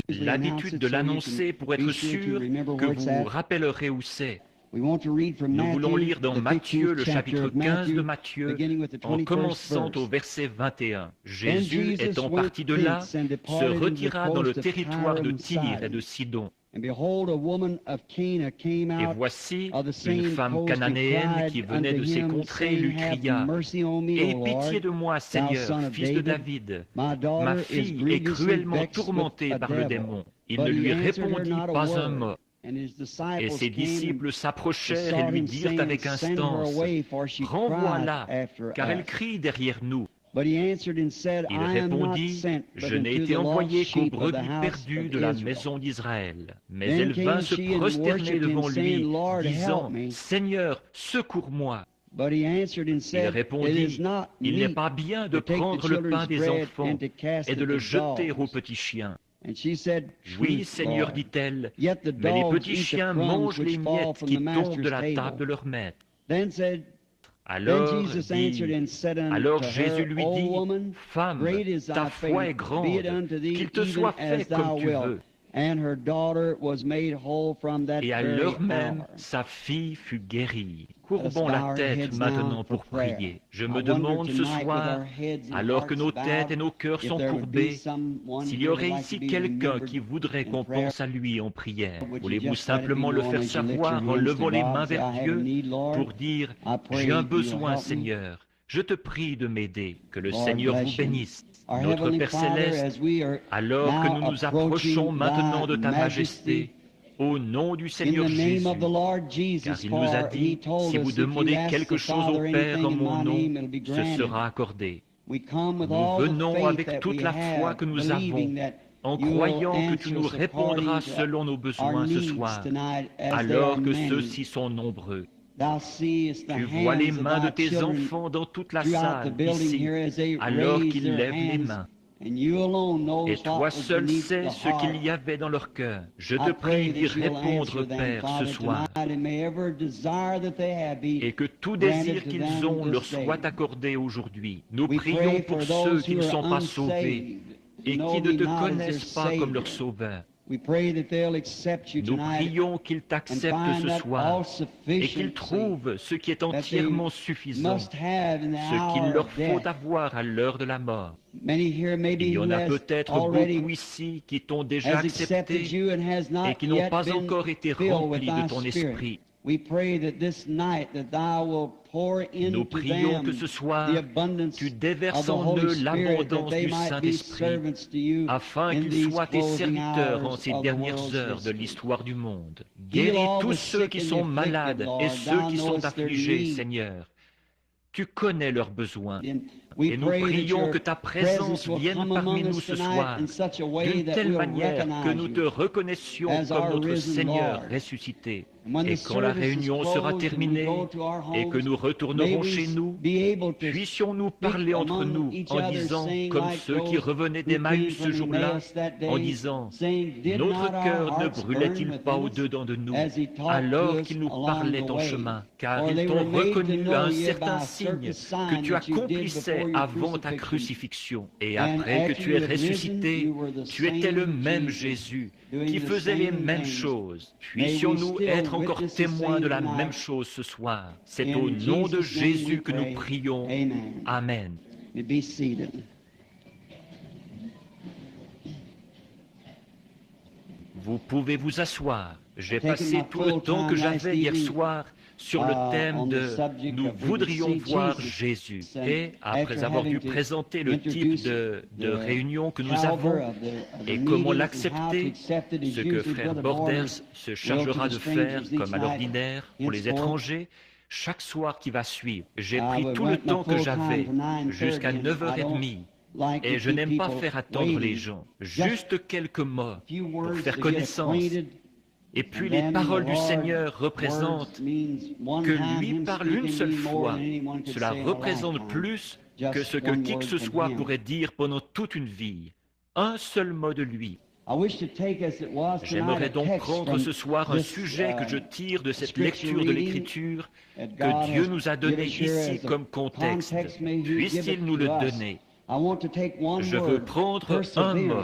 l'habitude de l'annoncer pour être sûr que vous vous rappellerez où c'est. Nous voulons lire dans Matthieu, le chapitre 15 de Matthieu, en commençant au verset 21. Jésus, étant parti de là, se retira dans le territoire de Tyr et de Sidon. Et voici, une femme cananéenne qui venait de ces contrées lui cria, « Aie pitié de moi, Seigneur, fils de David. Ma fille est cruellement tourmentée par le démon. » Il ne lui répondit pas un mot. Et ses disciples s'approchèrent et lui dirent avec instance, « Renvoie-la, car elle crie derrière nous. » Il répondit, « Je n'ai été envoyé qu'aux brebis perdues de la maison d'Israël. » Mais elle vint se prosterner devant lui, disant, « Seigneur, secours-moi. » Il répondit, « Il n'est pas bien de prendre le pain des enfants et de le jeter aux petits chiens. » Oui, Seigneur, dit-elle, mais les petits chiens mangent les miettes qui tombent de la table de leur maître. Alors Jésus lui dit, « Femme, ta foi est grande, qu'il te soit fait comme tu veux. » Et à l'heure même, sa fille fut guérie. Courbons la tête maintenant pour prier. Je me demande ce soir, alors que nos têtes et nos cœurs sont courbés, s'il y aurait ici quelqu'un qui voudrait qu'on pense à lui en prière. Voulez-vous simplement le faire savoir en levant les mains vers Dieu pour dire, « J'ai un besoin, Seigneur. Je te prie de m'aider. » Que le Seigneur vous bénisse. Notre Père Céleste, alors que nous nous approchons maintenant de ta majesté, au nom du Seigneur Jésus, car il nous a dit, si vous demandez quelque chose au Père en mon nom, ce sera accordé. Nous venons avec toute la foi que nous avons, en croyant que tu nous répondras selon nos besoins ce soir, alors que ceux-ci sont nombreux. Tu vois les mains de tes enfants dans toute la salle, ici, alors qu'ils lèvent les mains. Et toi seul sais ce qu'il y avait dans leur cœur. Je te prie d'y répondre, Père, ce soir, et que tout désir qu'ils ont leur soit accordé aujourd'hui. Nous prions pour ceux qui ne sont pas sauvés et qui ne te connaissent pas comme leur Sauveur. Nous prions qu'ils t'acceptent ce soir et qu'ils trouvent ce qui est entièrement suffisant, ce qu'il leur faut avoir à l'heure de la mort. Il y en a peut-être beaucoup ici qui t'ont déjà accepté et qui n'ont pas encore été remplis de ton esprit. Nous prions que ce soir, tu déverses en eux l'abondance du Saint-Esprit, afin qu'ils soient tes serviteurs en ces dernières heures de l'histoire du monde. Guéris tous ceux qui sont malades et ceux qui sont affligés, Seigneur. Tu connais leurs besoins. Et nous prions que ta présence vienne parmi nous ce soir, d'une telle manière que nous te reconnaissions comme notre Seigneur ressuscité. Et quand la réunion sera terminée et que nous retournerons chez nous, puissions-nous parler entre nous en disant, comme ceux qui revenaient d'Emmaüs ce jour-là, en disant, « Notre cœur ne brûlait-il pas au-dedans de nous alors qu'il nous parlait en chemin, car ils t'ont reconnu à un certain signe que tu accomplissais avant ta crucifixion. Et après que tu es ressuscité, tu étais le même Jésus qui faisait les mêmes choses. Puissions-nous être encore témoins de la même chose ce soir. C'est au nom de Jésus que nous prions. Amen. Vous pouvez vous asseoir. J'ai passé tout le temps que j'avais hier soir sur le thème de « Nous voudrions voir Jésus ». Et après avoir dû présenter le type de réunion que nous avons et comment l'accepter, ce que frère Borders se chargera de faire comme à l'ordinaire pour les étrangers, chaque soir qui va suivre, j'ai pris tout le temps que j'avais jusqu'à 9h30. Et je n'aime pas faire attendre les gens, juste quelques mots pour faire connaissance. Et puis les paroles du Seigneur représentent que lui parle une seule fois. Cela représente plus que ce que qui que ce soit pourrait dire pendant toute une vie. Un seul mot de lui. J'aimerais donc prendre ce soir un sujet que je tire de cette lecture de l'Écriture que Dieu nous a donné ici comme contexte. Puisse-t-il nous le donner? Je veux prendre un mot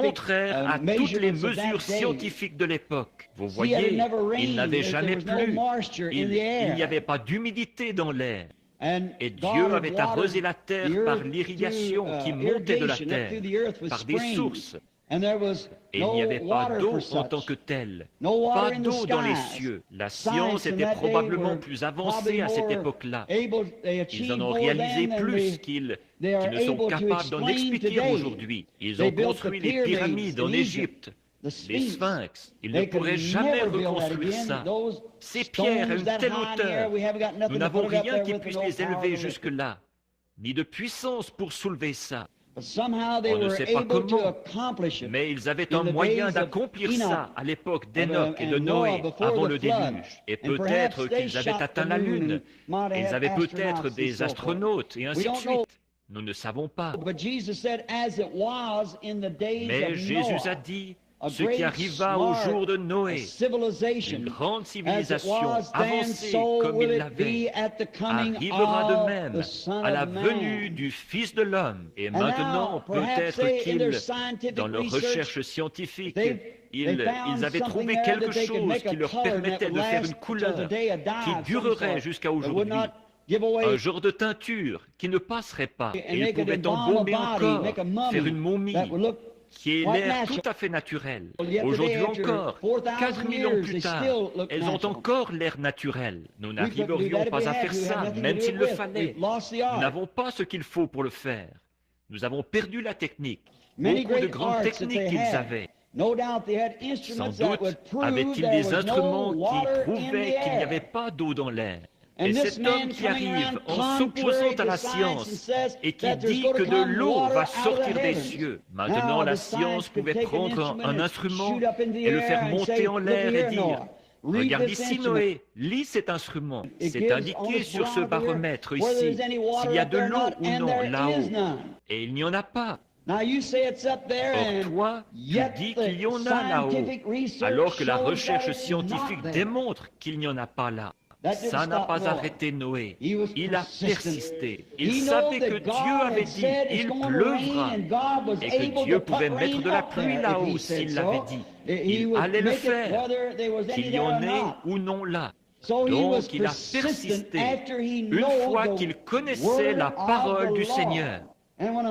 contraire à toutes les mesures scientifiques de l'époque. Vous voyez, il n'avait jamais plu, il n'y avait pas d'humidité dans l'air. Et Dieu avait arrosé la terre par l'irrigation qui montait de la terre, par des sources. Et il n'y avait pas d'eau en tant que telle, pas d'eau dans les cieux. La science était probablement plus avancée à cette époque-là. Ils en ont réalisé plus qu'ils ne sont capables d'en expliquer aujourd'hui. Ils ont construit les pyramides en Égypte, les sphinx. Ils ne pourraient jamais reconstruire ça. Ces pierres à une telle hauteur, nous n'avons rien qui puisse les élever jusque-là, ni de puissance pour soulever ça. On ne sait pas comment, mais ils avaient un moyen d'accomplir ça à l'époque d'Enoch et de Noé, avant le déluge. Et peut-être qu'ils avaient atteint la Lune, ils avaient peut-être des astronautes, et ainsi de suite. Nous ne savons pas. Mais Jésus a dit, ce qui arriva au jour de Noé, une grande civilisation avancée comme il l'avait, arrivera de même à la venue du Fils de l'homme. Et maintenant, peut-être qu'ils, dans leur recherche scientifique, ils avaient trouvé quelque chose qui leur permettait de faire une couleur qui durerait jusqu'à aujourd'hui. Un genre de teinture qui ne passerait pas. Et ils pouvaient embaumer encore, faire une momie qui ait l'air tout à fait naturel. Aujourd'hui encore, 4000 ans plus tard, elles ont encore l'air naturel. Nous n'arriverions pas à faire ça, même s'il le fallait. Nous n'avons pas ce qu'il faut pour le faire. Nous avons perdu la technique. Beaucoup de grandes techniques qu'ils avaient. Sans doute avaient-ils des instruments qui prouvaient qu'il n'y avait pas d'eau dans l'air. Et cet homme qui arrive en s'opposant à la science et qui dit que de l'eau va sortir des cieux. Maintenant, la science pouvait prendre un instrument et le faire monter en l'air et dire « Regarde ici, Noé, lis cet instrument. C'est indiqué sur ce baromètre ici, s'il y a de l'eau ou non là-haut. Et il n'y en a pas. Or toi, tu dis qu'il y en a là-haut, alors que la recherche scientifique démontre qu'il n'y en a pas là. » Ça n'a pas arrêté Noé. Il a persisté. Il savait que Dieu avait dit, il pleuvra, et que Dieu pouvait mettre de la pluie là-haut s'il l'avait dit. Il allait le faire, qu'il y en ait ou non là. Donc il a persisté une fois qu'il connaissait la parole du Seigneur. Et quand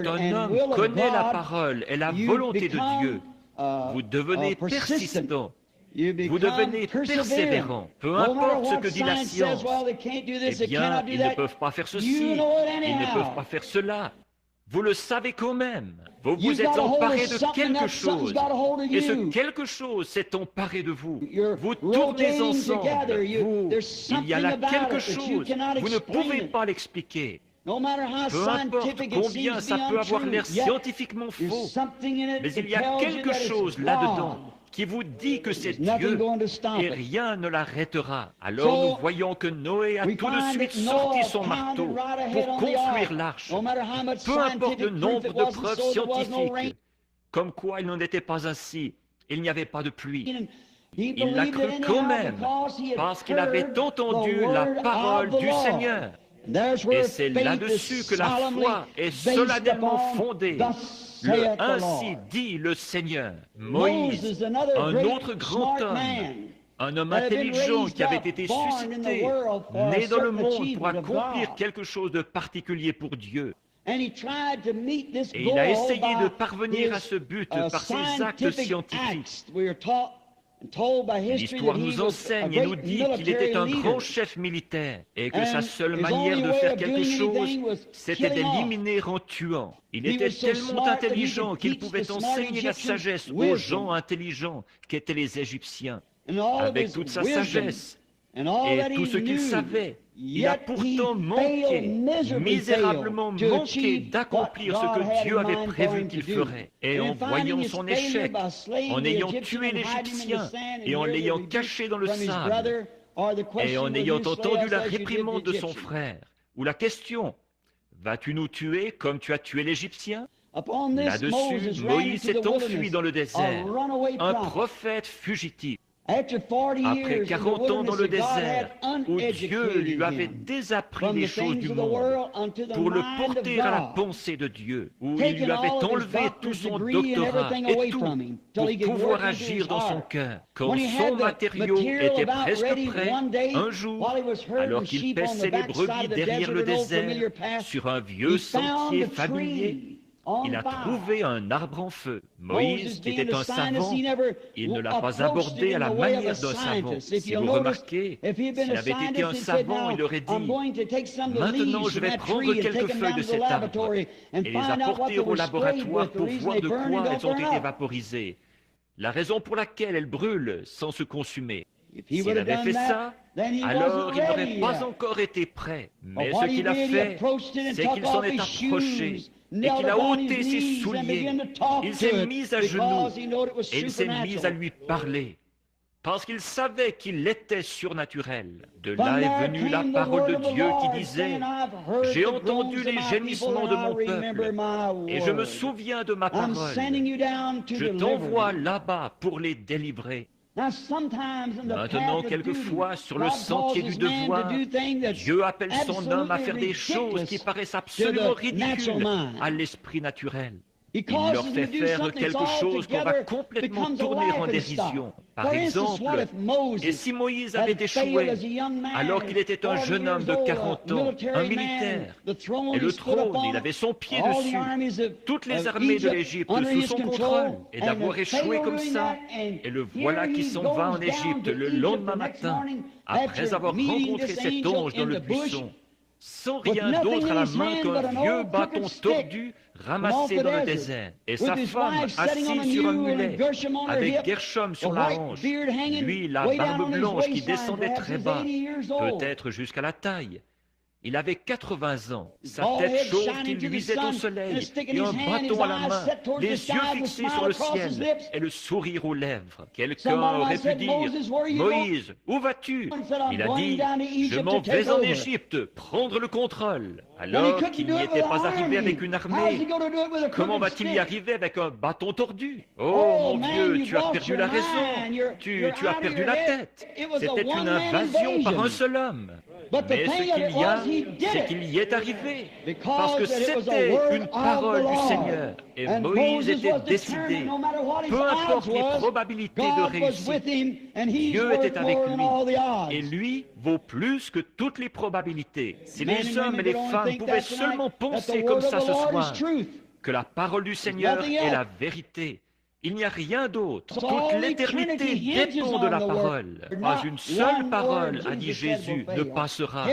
un homme connaît la parole et la volonté de Dieu, vous devenez persistant. Vous devenez persévérant, peu importe ce que dit la science. Eh bien, ils ne peuvent pas faire ceci, ils ne peuvent pas faire cela. Vous le savez quand même. Vous vous êtes emparé de quelque chose, et ce quelque chose s'est emparé de vous. Vous tournez ensemble, il y a là quelque chose, vous ne pouvez pas l'expliquer. Peu importe combien ça peut avoir l'air scientifiquement faux, mais il y a quelque chose là-dedans qui vous dit que c'est Dieu, et rien ne l'arrêtera. Alors nous voyons que Noé a tout de suite sorti son marteau pour construire l'arche. Peu importe le nombre de preuves scientifiques, comme quoi il n'en était pas ainsi, il n'y avait pas de pluie. Il l'a cru quand même, parce qu'il avait entendu la parole du Seigneur. Et c'est là-dessus que la foi est solennellement fondée. Le ainsi dit le Seigneur. Moïse, un autre grand homme, un homme intelligent qui avait été suscité, né dans le monde pour accomplir quelque chose de particulier pour Dieu. Et il a essayé de parvenir à ce but par ses actes scientifiques. L'histoire nous enseigne et nous dit qu'il était un grand chef militaire et que sa seule manière de faire quelque chose, c'était d'éliminer en tuant. Il était tellement intelligent qu'il pouvait enseigner la sagesse aux gens intelligents qu'étaient les Égyptiens. Avec toute sa sagesse et tout ce qu'il savait, il a pourtant manqué, misérablement manqué d'accomplir ce que Dieu avait prévu qu'il ferait. Et en voyant son échec, en ayant tué l'Égyptien et en l'ayant caché dans le sable, et en ayant entendu la réprimande de son frère, ou la question, vas-tu nous tuer comme tu as tué l'Égyptien? Là-dessus, Moïse s'est enfui dans le désert, un prophète fugitif. Après 40 ans dans le désert, où Dieu lui avait désappris les choses du monde pour le porter à la pensée de Dieu, où il lui avait enlevé tout son doctorat et tout pour pouvoir agir dans son cœur. Quand son matériau était presque prêt, un jour, alors qu'il paissait les brebis derrière le désert, sur un vieux sentier familier, il a trouvé un arbre en feu. Moïse, qui était un savant, il ne l'a pas abordé à la manière d'un savant. Si vous remarquez, s'il avait été un savant, il aurait dit, maintenant je vais prendre quelques feuilles de cet arbre et les apporter au laboratoire pour voir de quoi elles ont été vaporisées. La raison pour laquelle elles brûlent sans se consumer. S'il avait fait ça, alors il n'aurait pas encore été prêt. Mais ce qu'il a fait, c'est qu'il s'en est approché et qu'il a ôté ses souliers. Il s'est mis à genoux et il s'est mis à lui parler. Parce qu'il savait qu'il était surnaturel. De là est venue la parole de Dieu qui disait, « J'ai entendu les gémissements de mon peuple et je me souviens de ma parole. Je t'envoie là-bas pour les délivrer. » Maintenant, quelquefois, sur le sentier du devoir, Dieu appelle son homme à faire des choses qui paraissent absolument ridicules à l'esprit naturel. Il leur fait faire quelque chose qu'on va complètement tourner en dérision. Par exemple, et si Moïse avait échoué alors qu'il était un jeune homme de 40 ans, un militaire, et le trône, il avait son pied dessus, toutes les armées de l'Égypte sous son contrôle, et d'avoir échoué comme ça, et le voilà qui s'en va en Égypte le lendemain matin, après avoir rencontré cet ange dans le buisson, sans rien d'autre à la main qu'un vieux bâton tordu ramassé dans le désert, et sa femme assise sur un mulet, avec Gershom sur la hanche, lui la barbe blanche qui descendait très bas, peut-être jusqu'à la taille. Il avait 80 ans, sa tête chauve qui luisait au soleil, et un bâton à la main, les yeux fixés sur le ciel, et le sourire aux lèvres. Quelqu'un aurait pu dire, « Moïse, où vas-tu » Il a dit, « Je m'en vais en Égypte, prendre le contrôle. » Alors qu'il n'y était pas arrivé avec une armée, comment va-t-il y arriver avec un bâton tordu? Oh mon Dieu, tu as perdu la raison, tu as perdu la tête. C'était une invasion par un seul homme. Mais ce qu'il y a, c'est qu'il y est arrivé, parce que c'était une parole du Seigneur, et Moïse était décidé, peu importe les probabilités de réussite, Dieu était avec lui, et lui vaut plus que toutes les probabilités. Si les hommes et les femmes pouvaient seulement penser comme ça ce soir, que la parole du Seigneur est la vérité, il n'y a rien d'autre. Toute l'éternité dépend de la parole. Pas une seule parole, a dit Jésus, ne passera.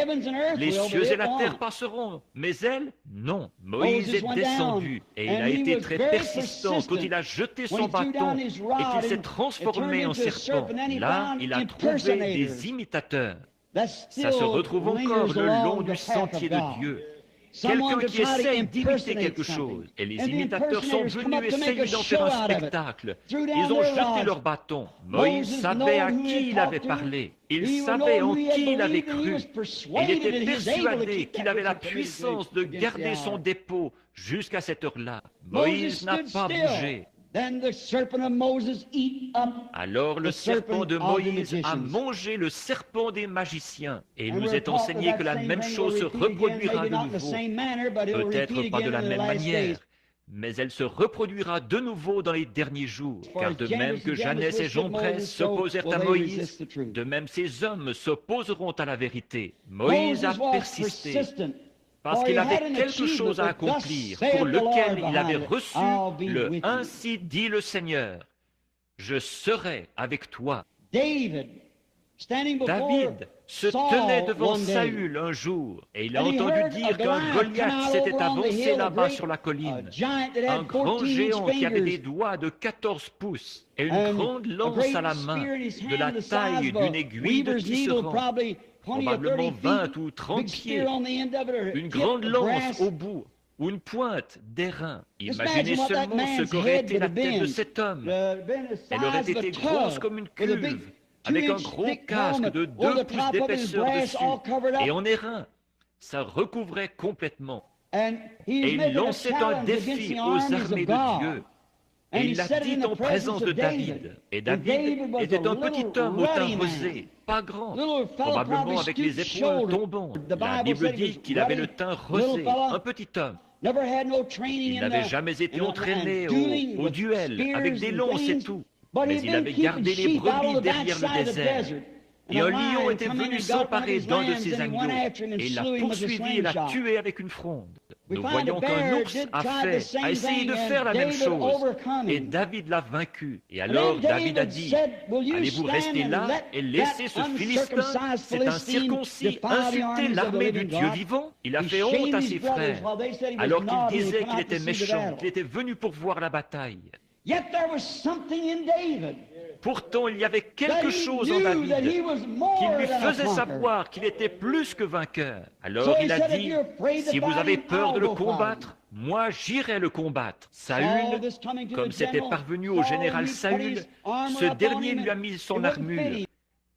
Les cieux et la terre passeront, mais elle, non. Moïse est descendu et il a été très persistant quand il a jeté son bâton et qu'il s'est transformé en serpent. Là, il a trouvé des imitateurs. Ça se retrouve encore le long du sentier de Dieu. Quelqu'un qui essaye d'imiter quelque chose. Et les imitateurs sont venus essayer d'en faire un spectacle. Ils ont jeté leur bâton. Moïse savait à qui il avait parlé. Il savait en qui il avait cru. Il était persuadé qu'il avait la puissance de garder son dépôt jusqu'à cette heure-là. Moïse n'a pas bougé. Alors le serpent de Moïse a mangé le serpent des magiciens. Et il nous est enseigné que la même chose se reproduira de nouveau. Peut-être pas de la même manière, mais elle se reproduira de nouveau dans les derniers jours. Car de même que Jannes et Jambres s'opposèrent à Moïse, de même ces hommes s'opposeront à la vérité. Moïse a persisté. Parce qu'il avait quelque chose à accomplir pour lequel il avait reçu le « Ainsi dit le Seigneur ». Je serai avec toi. David se tenait devant Saül un jour et il a entendu dire qu'un Goliath s'était avancé là-bas sur la colline. Un grand géant qui avait des doigts de 14 pouces et une grande lance à la main de la taille d'une aiguille de tisserand. Probablement 20 ou 30 pieds, une grande lance au bout, ou une pointe d'airain. Imaginez seulement ce qu'aurait été la tête de cet homme. Elle aurait été grosse comme une cuve, avec un gros casque de 2 pouces d'épaisseur dessus, et en airain. Ça recouvrait complètement. Et il lançait un défi aux armées de Dieu. Et il l'a dit en présence de David. Et David était un petit homme au teint rosé, pas grand, probablement avec les épaules tombantes. La Bible dit qu'il avait le teint rosé, un petit homme. Il n'avait jamais été entraîné au duel, avec des lances et tout. Mais il avait gardé les brebis derrière le désert. Et un lion était venu s'emparer d'un de ses agneaux, et il l'a poursuivi et l'a tué avec une fronde. Nous voyons qu'un ours a essayé de faire la même chose, et David l'a vaincu. Et alors David a dit, allez-vous rester là et laisser ce Philistin, cet incirconcis, insulter l'armée du Dieu vivant? Il a fait honte à ses frères, alors qu'il disait qu'il était méchant, qu'il était venu pour voir la bataille. Pourtant, il y avait quelque chose en David qui lui faisait savoir qu'il était plus que vainqueur. Alors il a dit, si vous avez peur de le combattre, moi j'irai le combattre. Saül, comme c'était parvenu au général Saül, ce dernier lui a mis son armure. Et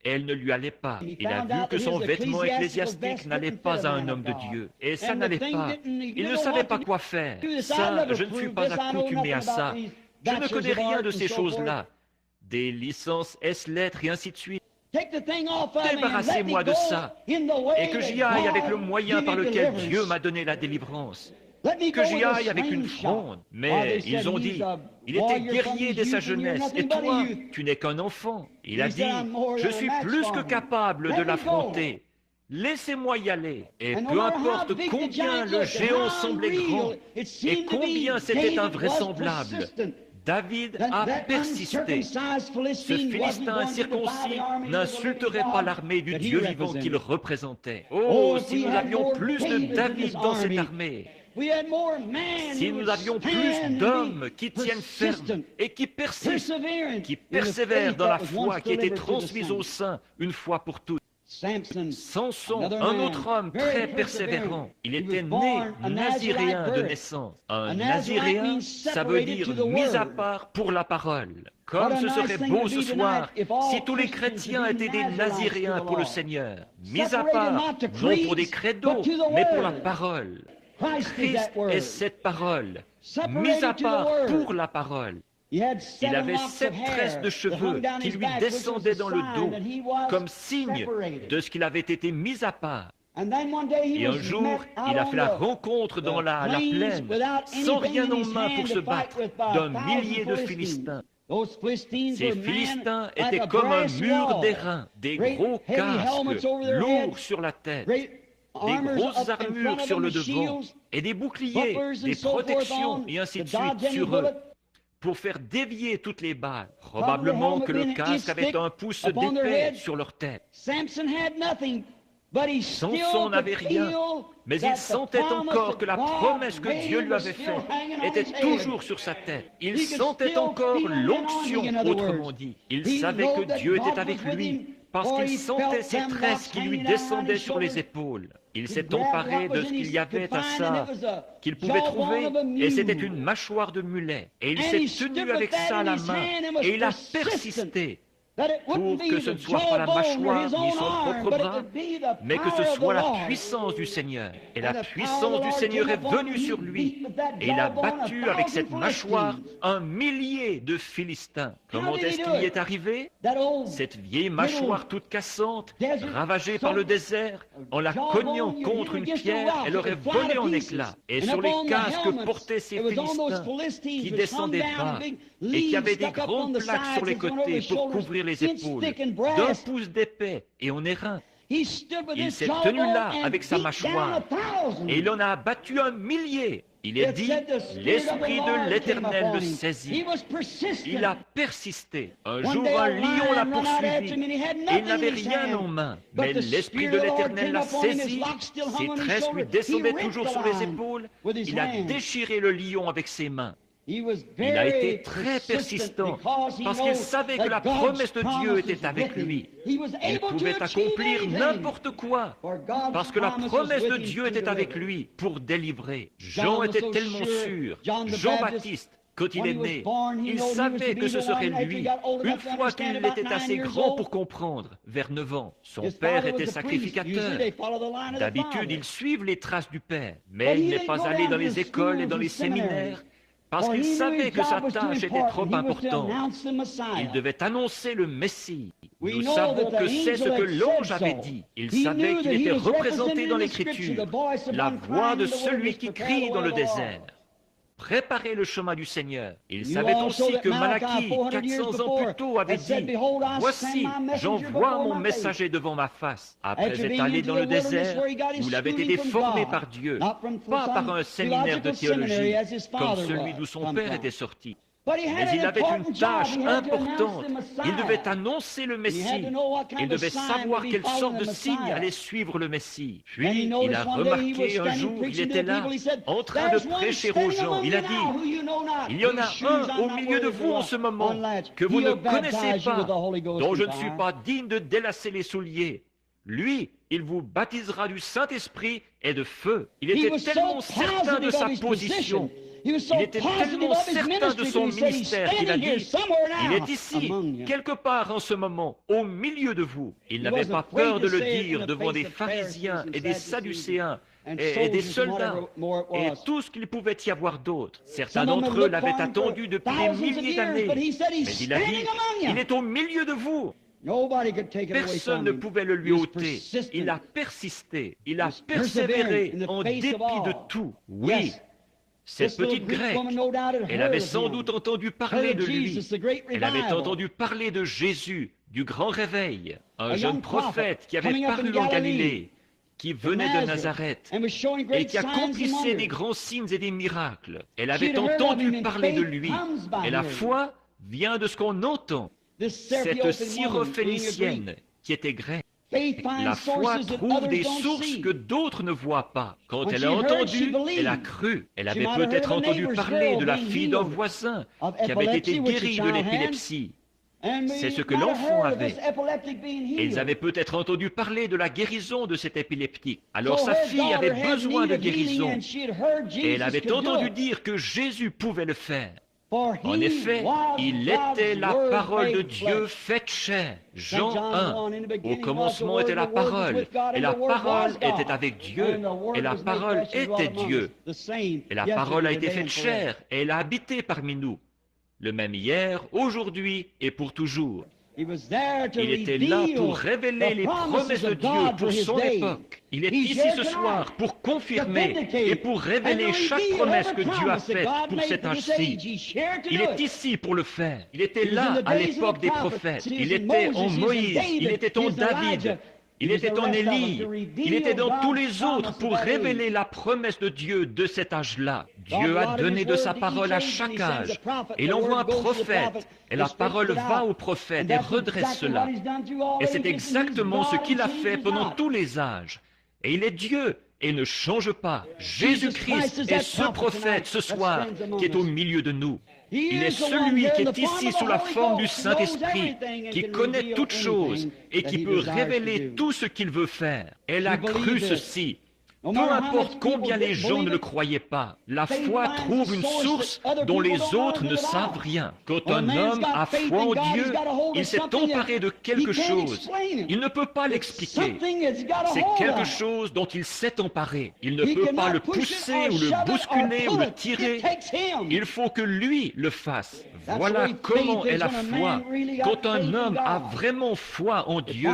elle ne lui allait pas. Il a vu que son vêtement ecclésiastique n'allait pas à un homme de Dieu. Et ça n'allait pas. Il ne savait pas quoi faire. Ça, je ne suis pas accoutumé à ça. Je ne connais rien de ces choses-là. Des licences S-lettres et ainsi de suite. Débarrassez-moi de ça et que j'y aille avec le moyen par lequel Dieu m'a donné la délivrance. Que j'y aille avec une fronde. Mais ils ont dit, il était guerrier dès sa jeunesse et toi, tu n'es qu'un enfant. Il a dit, je suis plus que capable de l'affronter. Laissez-moi y aller. Et peu importe combien le géant semblait grand et combien c'était invraisemblable, David a persisté. Ce Philistin circoncis n'insulterait pas l'armée du Dieu vivant qu'il représentait. Oh, si nous avions plus de David dans cette armée! Si nous avions plus d'hommes qui tiennent ferme et qui persistent, qui persévèrent dans la foi qui a été transmise au sein une fois pour toutes. Samson, un autre homme très persévérant, il était né naziréen de naissance. Un naziréen, ça veut dire mis à part pour la parole. Comme ce serait beau ce soir si tous les chrétiens étaient des naziréens pour le Seigneur, mis à part, non pour des credos, mais pour la parole. Christ est cette parole, mis à part pour la parole. Il avait 7 tresses de cheveux qui lui descendaient dans le dos, comme signe de ce qu'il avait été mis à part. Et un jour, il a fait la rencontre dans la plaine, sans rien en main pour se battre, d'un millier de Philistins. Ces Philistins étaient comme un mur d'airain, des gros casques, lourds sur la tête, des grosses armures sur le devant, et des boucliers, des protections, et ainsi de suite sur eux, pour faire dévier toutes les balles. Probablement que le casque avait 1 pouce d'épais sur leur tête. Samson n'avait rien, mais il sentait encore que la promesse que Dieu lui avait faite était toujours sur sa tête. Il sentait encore l'onction, autrement dit. Il savait que Dieu était avec lui, parce qu'il sentait ses tresses qui lui descendaient sur les épaules. Il s'est emparé de ce qu'il y avait à ça, qu'il pouvait trouver, et c'était une mâchoire de mulet. Et il s'est tenu avec ça à la main, et il a persisté pour que ce ne soit pas la mâchoire ni son propre bras, mais que ce soit la puissance du Seigneur. Et la puissance du Seigneur est venue sur lui, et il a battu avec cette mâchoire 1 millier de Philistins. Comment est-ce qu'il y est arrivé? Cette vieille mâchoire toute cassante, ravagée par le désert, en la cognant contre une pierre, elle aurait volé en éclats. Et sur les casques portaient ces Philistins qui descendaient bas et qui avaient des grandes plaques sur les côtés pour couvrir les épaules, d'1 pouce d'épais et en airain. Il s'est tenu là avec sa mâchoire et il en a abattu 1 millier. Il est dit, l'Esprit de l'Éternel le saisit. Il a persisté. Un jour, un lion l'a poursuivi et il n'avait rien en main. Mais l'Esprit de l'Éternel l'a saisi. Ses tresses lui descendaient toujours sur les épaules. Il a déchiré le lion avec ses mains. Il a été très persistant parce qu'il savait que la promesse de Dieu était avec lui. Il pouvait accomplir n'importe quoi parce que la promesse de Dieu était avec lui pour délivrer. Jean était tellement sûr, Jean-Baptiste, quand il est né, il savait que ce serait lui. Une fois qu'il était assez grand pour comprendre, vers 9 ans, son père était sacrificateur. D'habitude, ils suivent les traces du père, mais il n'est pas allé dans les écoles et dans les séminaires parce qu'il savait que sa tâche était trop importante. Il devait annoncer le Messie. Nous savons que c'est ce que l'ange avait dit. Il savait qu'il était représenté dans l'Écriture, la voix de celui qui crie dans le désert. préparez le chemin du Seigneur. Il savait aussi que Malachie, 400 ans plus tôt, avait dit, voici, j'envoie mon messager devant ma face. Après être allé dans le désert, où il avait été formé par Dieu, pas par un séminaire de théologie, comme celui d'où son père était sorti. Mais il avait une tâche importante. Il devait annoncer le Messie. Il devait savoir quelle sorte de signe allait suivre le Messie. Puis, il a remarqué un jour, il était là, en train de prêcher aux gens. Il a dit, il y en a un au milieu de vous en ce moment que vous ne connaissez pas, dont je ne suis pas digne de délacer les souliers. Lui, il vous baptisera du Saint-Esprit et de feu. Il était tellement certain de sa position. Il était tellement certain de son ministère qu'il a dit, il est ici, quelque part en ce moment, au milieu de vous. Il n'avait pas peur de le dire devant des pharisiens et des sadducéens et des soldats et tout ce qu'il pouvait y avoir d'autre. Certains d'entre eux l'avaient attendu depuis des milliers d'années. Mais il a dit, il est au milieu de vous. Personne ne pouvait le lui ôter. Il a persisté, il a persévéré en dépit de tout. Oui. Cette petite grecque, elle avait sans doute entendu parler de lui. Elle avait entendu parler de Jésus, du grand réveil, un jeune prophète qui avait paru en Galilée, qui venait de Nazareth et qui accomplissait des grands signes et des miracles. Elle avait entendu parler de lui. Et la foi vient de ce qu'on entend. Cette syrophénicienne qui était grecque. La foi trouve des sources que d'autres ne voient pas. Quand elle a entendu, elle a cru. Elle avait peut-être entendu parler de la fille d'un voisin qui avait été guérie de l'épilepsie. C'est ce que l'enfant avait. Et ils avaient peut-être entendu parler de la guérison de cet épileptique. Alors sa fille avait besoin de guérison. Et elle avait entendu dire que Jésus pouvait le faire. En effet, il était la parole de Dieu faite chair. Jean 1. Au commencement était la parole, et la parole était avec Dieu, et la parole était Dieu. Et la parole a été faite chair, et elle a habité parmi nous. Le même hier, aujourd'hui et pour toujours. Il était là pour révéler les promesses de Dieu pour son époque. Il est ici ce soir pour confirmer et pour révéler chaque promesse que Dieu a faite pour cet âge-ci. Il est ici pour le faire. Il était là à l'époque des prophètes. Il était en Moïse, il était en David, il était en Élie, il était dans tous les autres pour révéler la promesse de Dieu de cet âge-là. Dieu a donné de sa parole à chaque âge. Et il envoie un prophète, et la parole va au prophète et redresse cela. Et c'est exactement ce qu'il a fait pendant tous les âges. Et il est Dieu, et il ne change pas. Jésus-Christ est ce prophète ce soir qui est au milieu de nous. Il est celui qui est ici sous la forme du Saint-Esprit, qui connaît toutes choses et qui peut révéler tout ce qu'il veut faire. Elle a cru ceci. Peu importe combien les gens ne le croyaient pas, la foi trouve une source dont les autres ne savent rien. Quand un homme a foi en Dieu, il s'est emparé de quelque chose. Il ne peut pas l'expliquer. C'est quelque chose dont il s'est emparé. Il ne peut pas le pousser ou le bousculer ou le tirer. Il faut que lui le fasse. Voilà comment est la foi. Quand un homme a vraiment foi en Dieu,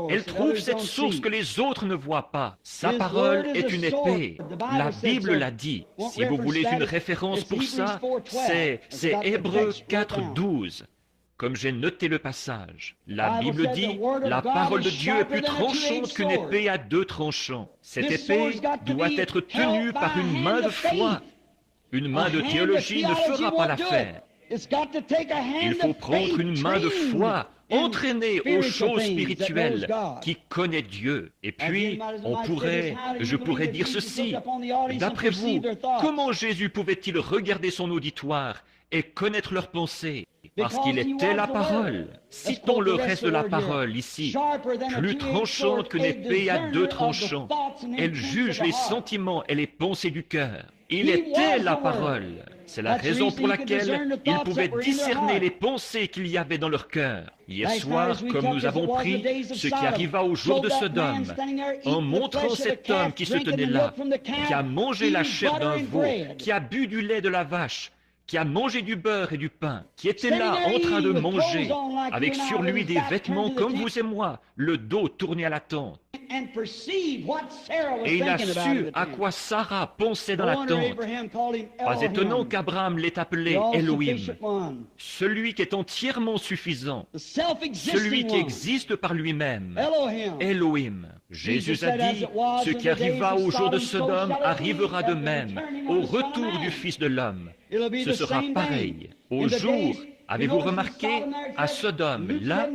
elle trouve cette source que les autres ne voient pas. Sa parole est une épée. La Bible l'a dit. Si vous voulez une référence pour ça, c'est Hébreux 4, 12. Comme j'ai noté le passage. La Bible dit, la parole de Dieu est plus tranchante qu'une épée à deux tranchants. Cette épée doit être tenue par une main de foi. Une main de théologie ne fera pas l'affaire. Il faut prendre une main de foi, entraînée aux choses spirituelles, qui connaît Dieu. Et puis, je pourrais dire ceci. D'après vous, comment Jésus pouvait-il regarder son auditoire et connaître leurs pensées? Parce qu'il était la parole. Citons le reste de la parole ici. Plus tranchante qu'une épée à deux tranchants. Elle juge les sentiments et les pensées du cœur. Il était la parole. C'est la raison pour laquelle il pouvait discerner les pensées qu'il y avait dans leur cœur. Hier soir, comme nous avons pris ce qui arriva au jour de Sodome, en montrant cet homme qui se tenait là, qui a mangé la chair d'un veau, qui a bu du lait de la vache, qui a mangé du beurre et du pain, qui était là en train de manger, avec sur lui des vêtements comme vous et moi, le dos tourné à la tente. Et il a su à quoi Sarah pensait dans l'attente. Pas étonnant qu'Abraham l'ait appelé Elohim, celui qui est entièrement suffisant, celui qui existe par lui-même, Elohim. Jésus a dit, ce qui arriva au jour de Sodome arrivera de même, au retour du Fils de l'homme. Ce sera pareil. Au jour, avez-vous remarqué, à Sodome, là,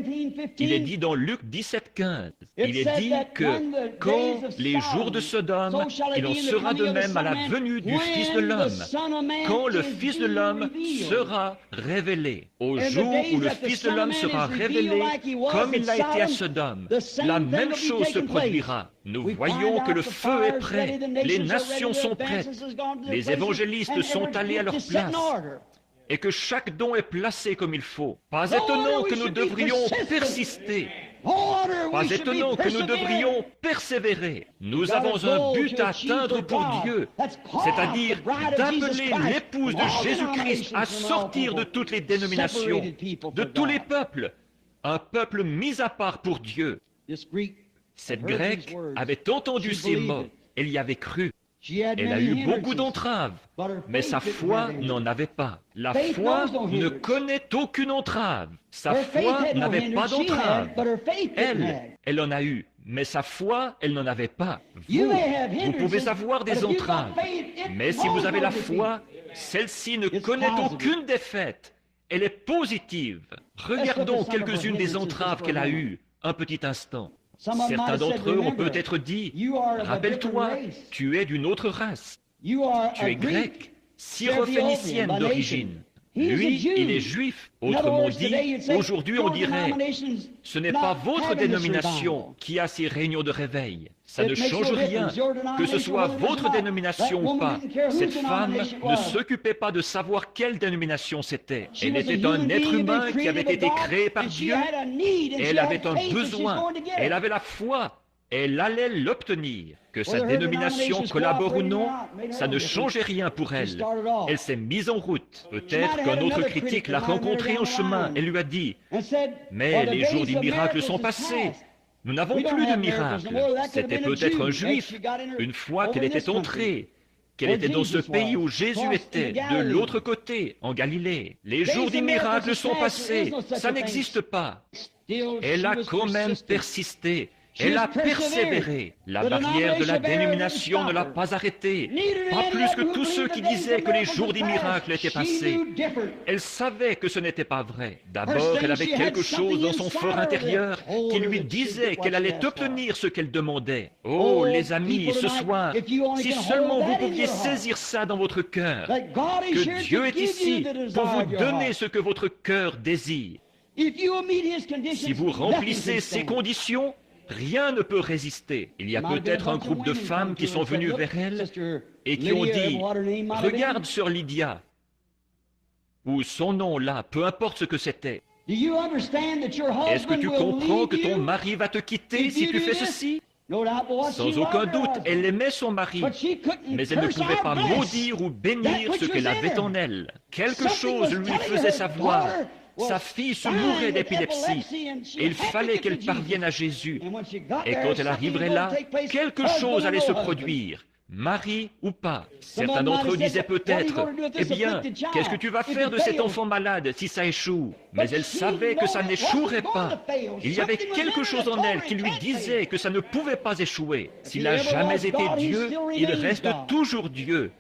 il est dit dans Luc 17,15, il est dit que quand les jours de Sodome, il en sera de même à la venue du Fils de l'homme, quand le Fils de l'homme sera révélé. Au jour où le Fils de l'homme sera révélé, comme il l'a été à Sodome, la même chose se produira. Nous voyons que le feu est prêt, les nations sont prêtes, les évangélistes sont allés à leur place, et que chaque don est placé comme il faut. Pas étonnant que nous devrions persister. Pas étonnant que nous devrions persévérer. Nous avons un but à atteindre pour Dieu, c'est-à-dire d'appeler l'épouse de Jésus-Christ à sortir de toutes les dénominations, de tous les peuples, un peuple mis à part pour Dieu. Cette Grecque avait entendu ces mots, elle y avait cru. Elle a eu beaucoup d'entraves, mais sa foi n'en avait pas. La foi ne connaît aucune entrave. Sa foi n'avait pas d'entrave. Elle en a eu, mais sa foi, elle n'en avait pas. Vous pouvez avoir des entraves, mais si vous avez la foi, celle-ci ne connaît aucune défaite. Elle est positive. Regardons quelques-unes des entraves qu'elle a eues, un petit instant. Certains d'entre eux ont peut-être dit, rappelle-toi, tu es d'une autre race, tu es grec, syrophénicienne d'origine. Lui, il est juif. Autrement dit, aujourd'hui on dirait, ce n'est pas votre dénomination qui a ces réunions de réveil. Ça ne change rien, que ce soit votre dénomination ou pas. Cette femme ne s'occupait pas de savoir quelle dénomination c'était. Elle était un être humain qui avait été créé par Dieu. Elle avait un besoin. Elle avait la foi. Elle allait l'obtenir. Que sa dénomination collabore ou non, ça ne changeait rien pour elle. Elle s'est mise en route. Peut-être qu'un autre critique l'a rencontrée en chemin et lui a dit, « Mais les jours des miracles sont passés. Nous n'avons plus de miracles. » C'était peut-être un juif, une fois qu'elle était entrée, qu'elle était dans ce pays où Jésus était, de l'autre côté, en Galilée. Les jours des miracles sont passés. Ça n'existe pas. Elle a quand même persisté. Elle a persévéré. La barrière de la dénomination ne l'a pas arrêtée. Pas plus que tous ceux qui disaient que les jours des miracles étaient passés. Elle savait que ce n'était pas vrai. D'abord, elle avait quelque chose dans son fort intérieur qui lui disait qu'elle allait obtenir ce qu'elle demandait. Oh, les amis, ce soir, si seulement vous pouviez saisir ça dans votre cœur, que Dieu est ici pour vous donner ce que votre cœur désire. Si vous remplissez ces conditions, rien ne peut résister. Il y a peut-être un groupe de femmes qui sont venues vers elle et qui ont dit, « Regarde Sœur Lydia » ou son nom là, peu importe ce que c'était. Est-ce que tu comprends que ton mari va te quitter si tu fais ceci? Sans aucun doute, elle aimait son mari, mais elle ne pouvait pas maudire ou bénir ce qu'elle avait en elle. Quelque chose lui faisait savoir. Sa fille se mourait d'épilepsie et il fallait qu'elle parvienne à Jésus. Et quand elle arriverait là, quelque chose allait se produire, mari ou pas. Certains d'entre eux disaient peut-être, « Eh bien, qu'est-ce que tu vas faire de cet enfant malade si ça échoue ?» Mais elle savait que ça n'échouerait pas. Il y avait quelque chose en elle qui lui disait que ça ne pouvait pas échouer. S'il n'a jamais été Dieu, il reste toujours Dieu.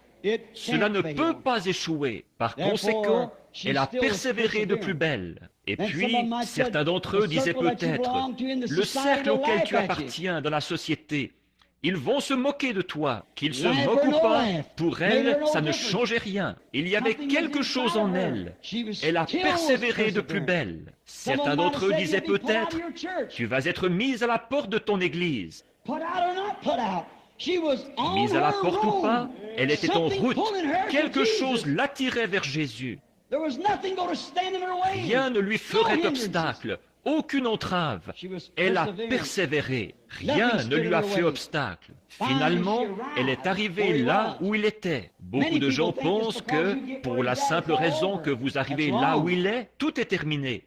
Cela ne peut pas échouer. Par conséquent, elle a persévéré de plus belle. Et puis, certains d'entre eux disaient peut-être, le cercle auquel tu appartiens dans la société, ils vont se moquer de toi, qu'ils se moquent ou pas. Pour elle, ça ne changeait rien. Il y avait quelque chose en elle. Elle a persévéré de plus belle. Certains d'entre eux disaient peut-être, tu vas être mise à la porte de ton église. Mise à la porte ou pas, elle était en route. Quelque chose l'attirait vers Jésus. Rien ne lui ferait obstacle, aucune entrave. Elle a persévéré. Rien ne lui a fait obstacle. Finalement, elle est arrivée là où il était. Beaucoup de gens pensent que, pour la simple raison que vous arrivez là où il est, tout est terminé.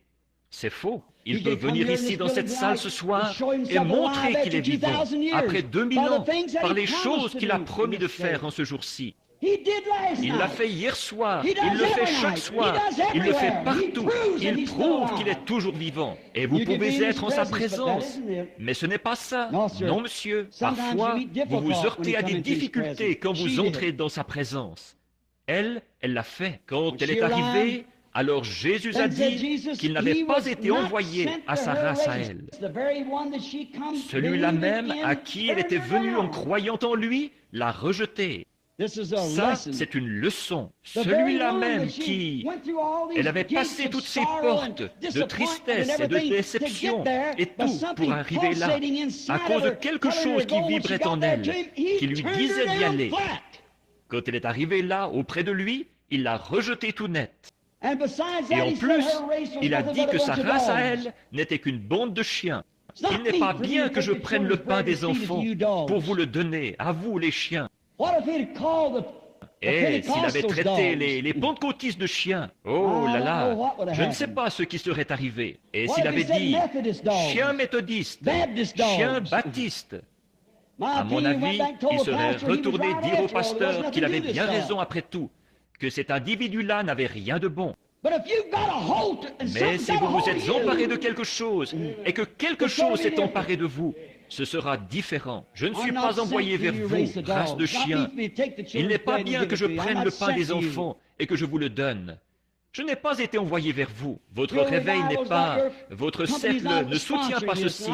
C'est faux. Il peut venir ici dans cette salle ce soir et montrer qu'il est vivant après 2000 ans par les choses qu'il a promis de faire en ce jour-ci. Il l'a fait hier soir, il le fait chaque soir, il le fait partout, il prouve qu'il est toujours vivant. Et vous pouvez être en sa présence. Mais ce n'est pas ça. Non, monsieur. Parfois, vous vous heurtez à des difficultés quand vous entrez dans sa présence. Elle l'a fait. Quand elle est arrivée, alors Jésus a dit qu'il n'avait pas été envoyé à sa race à elle. Celui-là même à qui elle était venue en croyant en lui l'a rejeté. Ça, c'est une leçon. Celui-là même qui... Elle avait passé toutes ces portes de tristesse et de déception et tout pour arriver là, à cause de quelque chose qui vibrait en elle, qui lui disait d'y aller. Quand elle est arrivée là, auprès de lui, il l'a rejeté tout net. Et en plus, il a dit que sa race à elle n'était qu'une bande de chiens. Il n'est pas bien que je prenne le pain des enfants pour vous le donner, à vous les chiens. Et s'il avait traité les pentecôtistes de chiens, oh là là, je ne sais pas ce qui serait arrivé. Et s'il avait dit chien méthodiste, chien baptiste, à mon avis, il serait retourné dire au pasteur qu'il avait bien raison après tout, que cet individu-là n'avait rien de bon. Mais si vous vous êtes emparé de quelque chose et que quelque chose s'est emparé de vous, ce sera différent. Je ne suis pas envoyé vers vous, race de chiens. Il n'est pas bien que je prenne le pain des enfants et que je vous le donne. Je n'ai pas été envoyé vers vous. Votre réveil n'est pas... Votre cercle ne soutient pas ceci.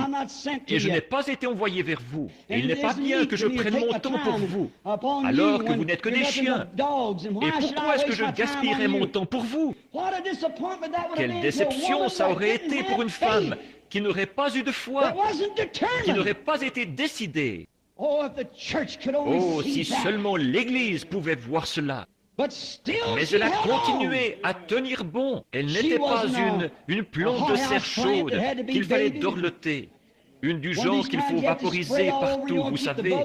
Et je n'ai pas été envoyé vers vous. Et il n'est pas bien que je prenne mon temps pour vous, alors que vous n'êtes que des chiens. Et pourquoi est-ce que je gaspillerais mon temps pour vous? Quelle déception ça aurait été pour une femme qui n'aurait pas eu de foi, qui n'aurait pas été décidée. Oh, si seulement l'Église pouvait voir cela. Mais elle a continué à tenir bon. Elle n'était pas une plante de serre chaude qu'il fallait dorloter. Une du genre qu'il faut vaporiser partout, vous savez,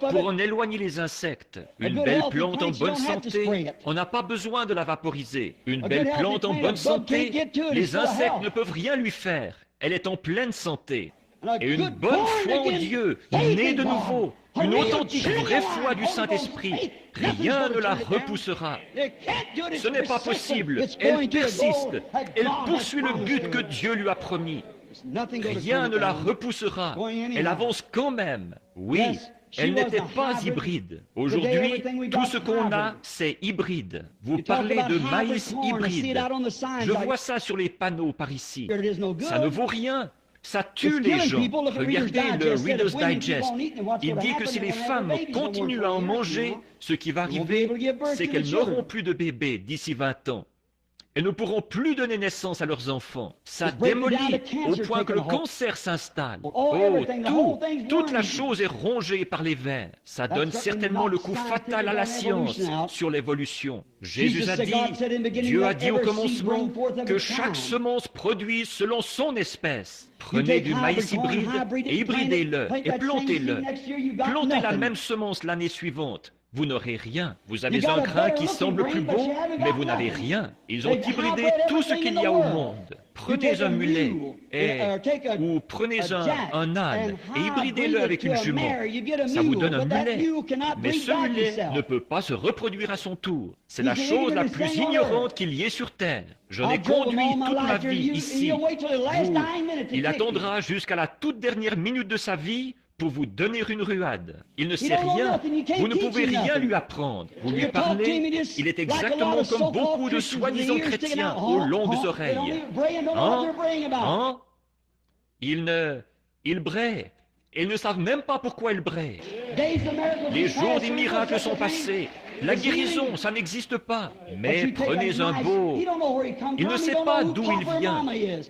pour en éloigner les insectes. Une belle plante en bonne santé, on n'a pas besoin de la vaporiser. Une belle plante en bonne santé, les insectes ne peuvent rien lui faire. Elle est en pleine santé. Et une bonne foi en Dieu, née de nouveau, une authentique vraie foi du Saint-Esprit, rien ne la repoussera. Ce n'est pas possible. Elle persiste. Elle poursuit le but que Dieu lui a promis. Rien ne la repoussera. Elle avance quand même. Oui, elle n'était pas hybride. Aujourd'hui, tout ce qu'on a, c'est hybride. Vous parlez de maïs hybride. Je vois ça sur les panneaux par ici. Ça ne vaut rien. Ça tue les gens. Regardez le Reader's Digest. Il dit que si les femmes continuent à en manger, ce qui va arriver, c'est qu'elles n'auront plus de bébés d'ici 20 ans. Elles ne pourront plus donner naissance à leurs enfants. Ça démolit au point que le cancer s'installe. Oh, toute la chose est rongée par les vers. Ça donne certainement le coup fatal à la science sur l'évolution. Jésus a dit, Dieu a dit au commencement que chaque semence produise selon son espèce. Prenez du maïs hybride et hybridez-le et plantez-le. Plantez la même semence l'année suivante. Vous n'aurez rien. Vous avez un grain qui semble plus beau, mais vous n'avez rien. Ils ont hybridé tout ce qu'il y a au monde. Prenez un mulet ou prenez un âne et hybridez-le avec une jument. Ça vous donne un mulet. Mais ce mulet ne peut pas se reproduire à son tour. C'est la chose la plus ignorante qu'il y ait sur terre. J'en ai conduit toute ma vie ici. Il attendra jusqu'à la toute dernière minute de sa vie pour vous donner une ruade. Il ne sait rien. Vous ne pouvez rien lui apprendre. Vous lui parlez, il est exactement comme beaucoup de soi-disant chrétiens aux longues oreilles. Ils braient. Et ils ne savent même pas pourquoi ils braient. Les jours des miracles sont passés. La guérison, ça n'existe pas. Mais prenez un beau. Il ne sait pas d'où il vient.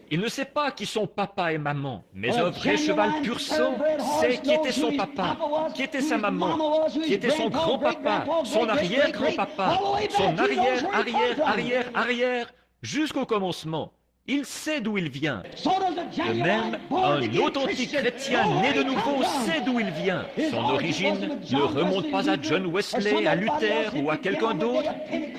Il ne sait pas qui sont papa et maman. Mais un vrai cheval pur sang sait qui était son papa, qui était sa maman, qui était son grand-papa, son arrière-grand-papa, son arrière, jusqu'au commencement. Il sait d'où il vient. De même, un authentique chrétien né de nouveau sait d'où il vient. Son origine ne remonte pas à John Wesley, à Luther ou à quelqu'un d'autre.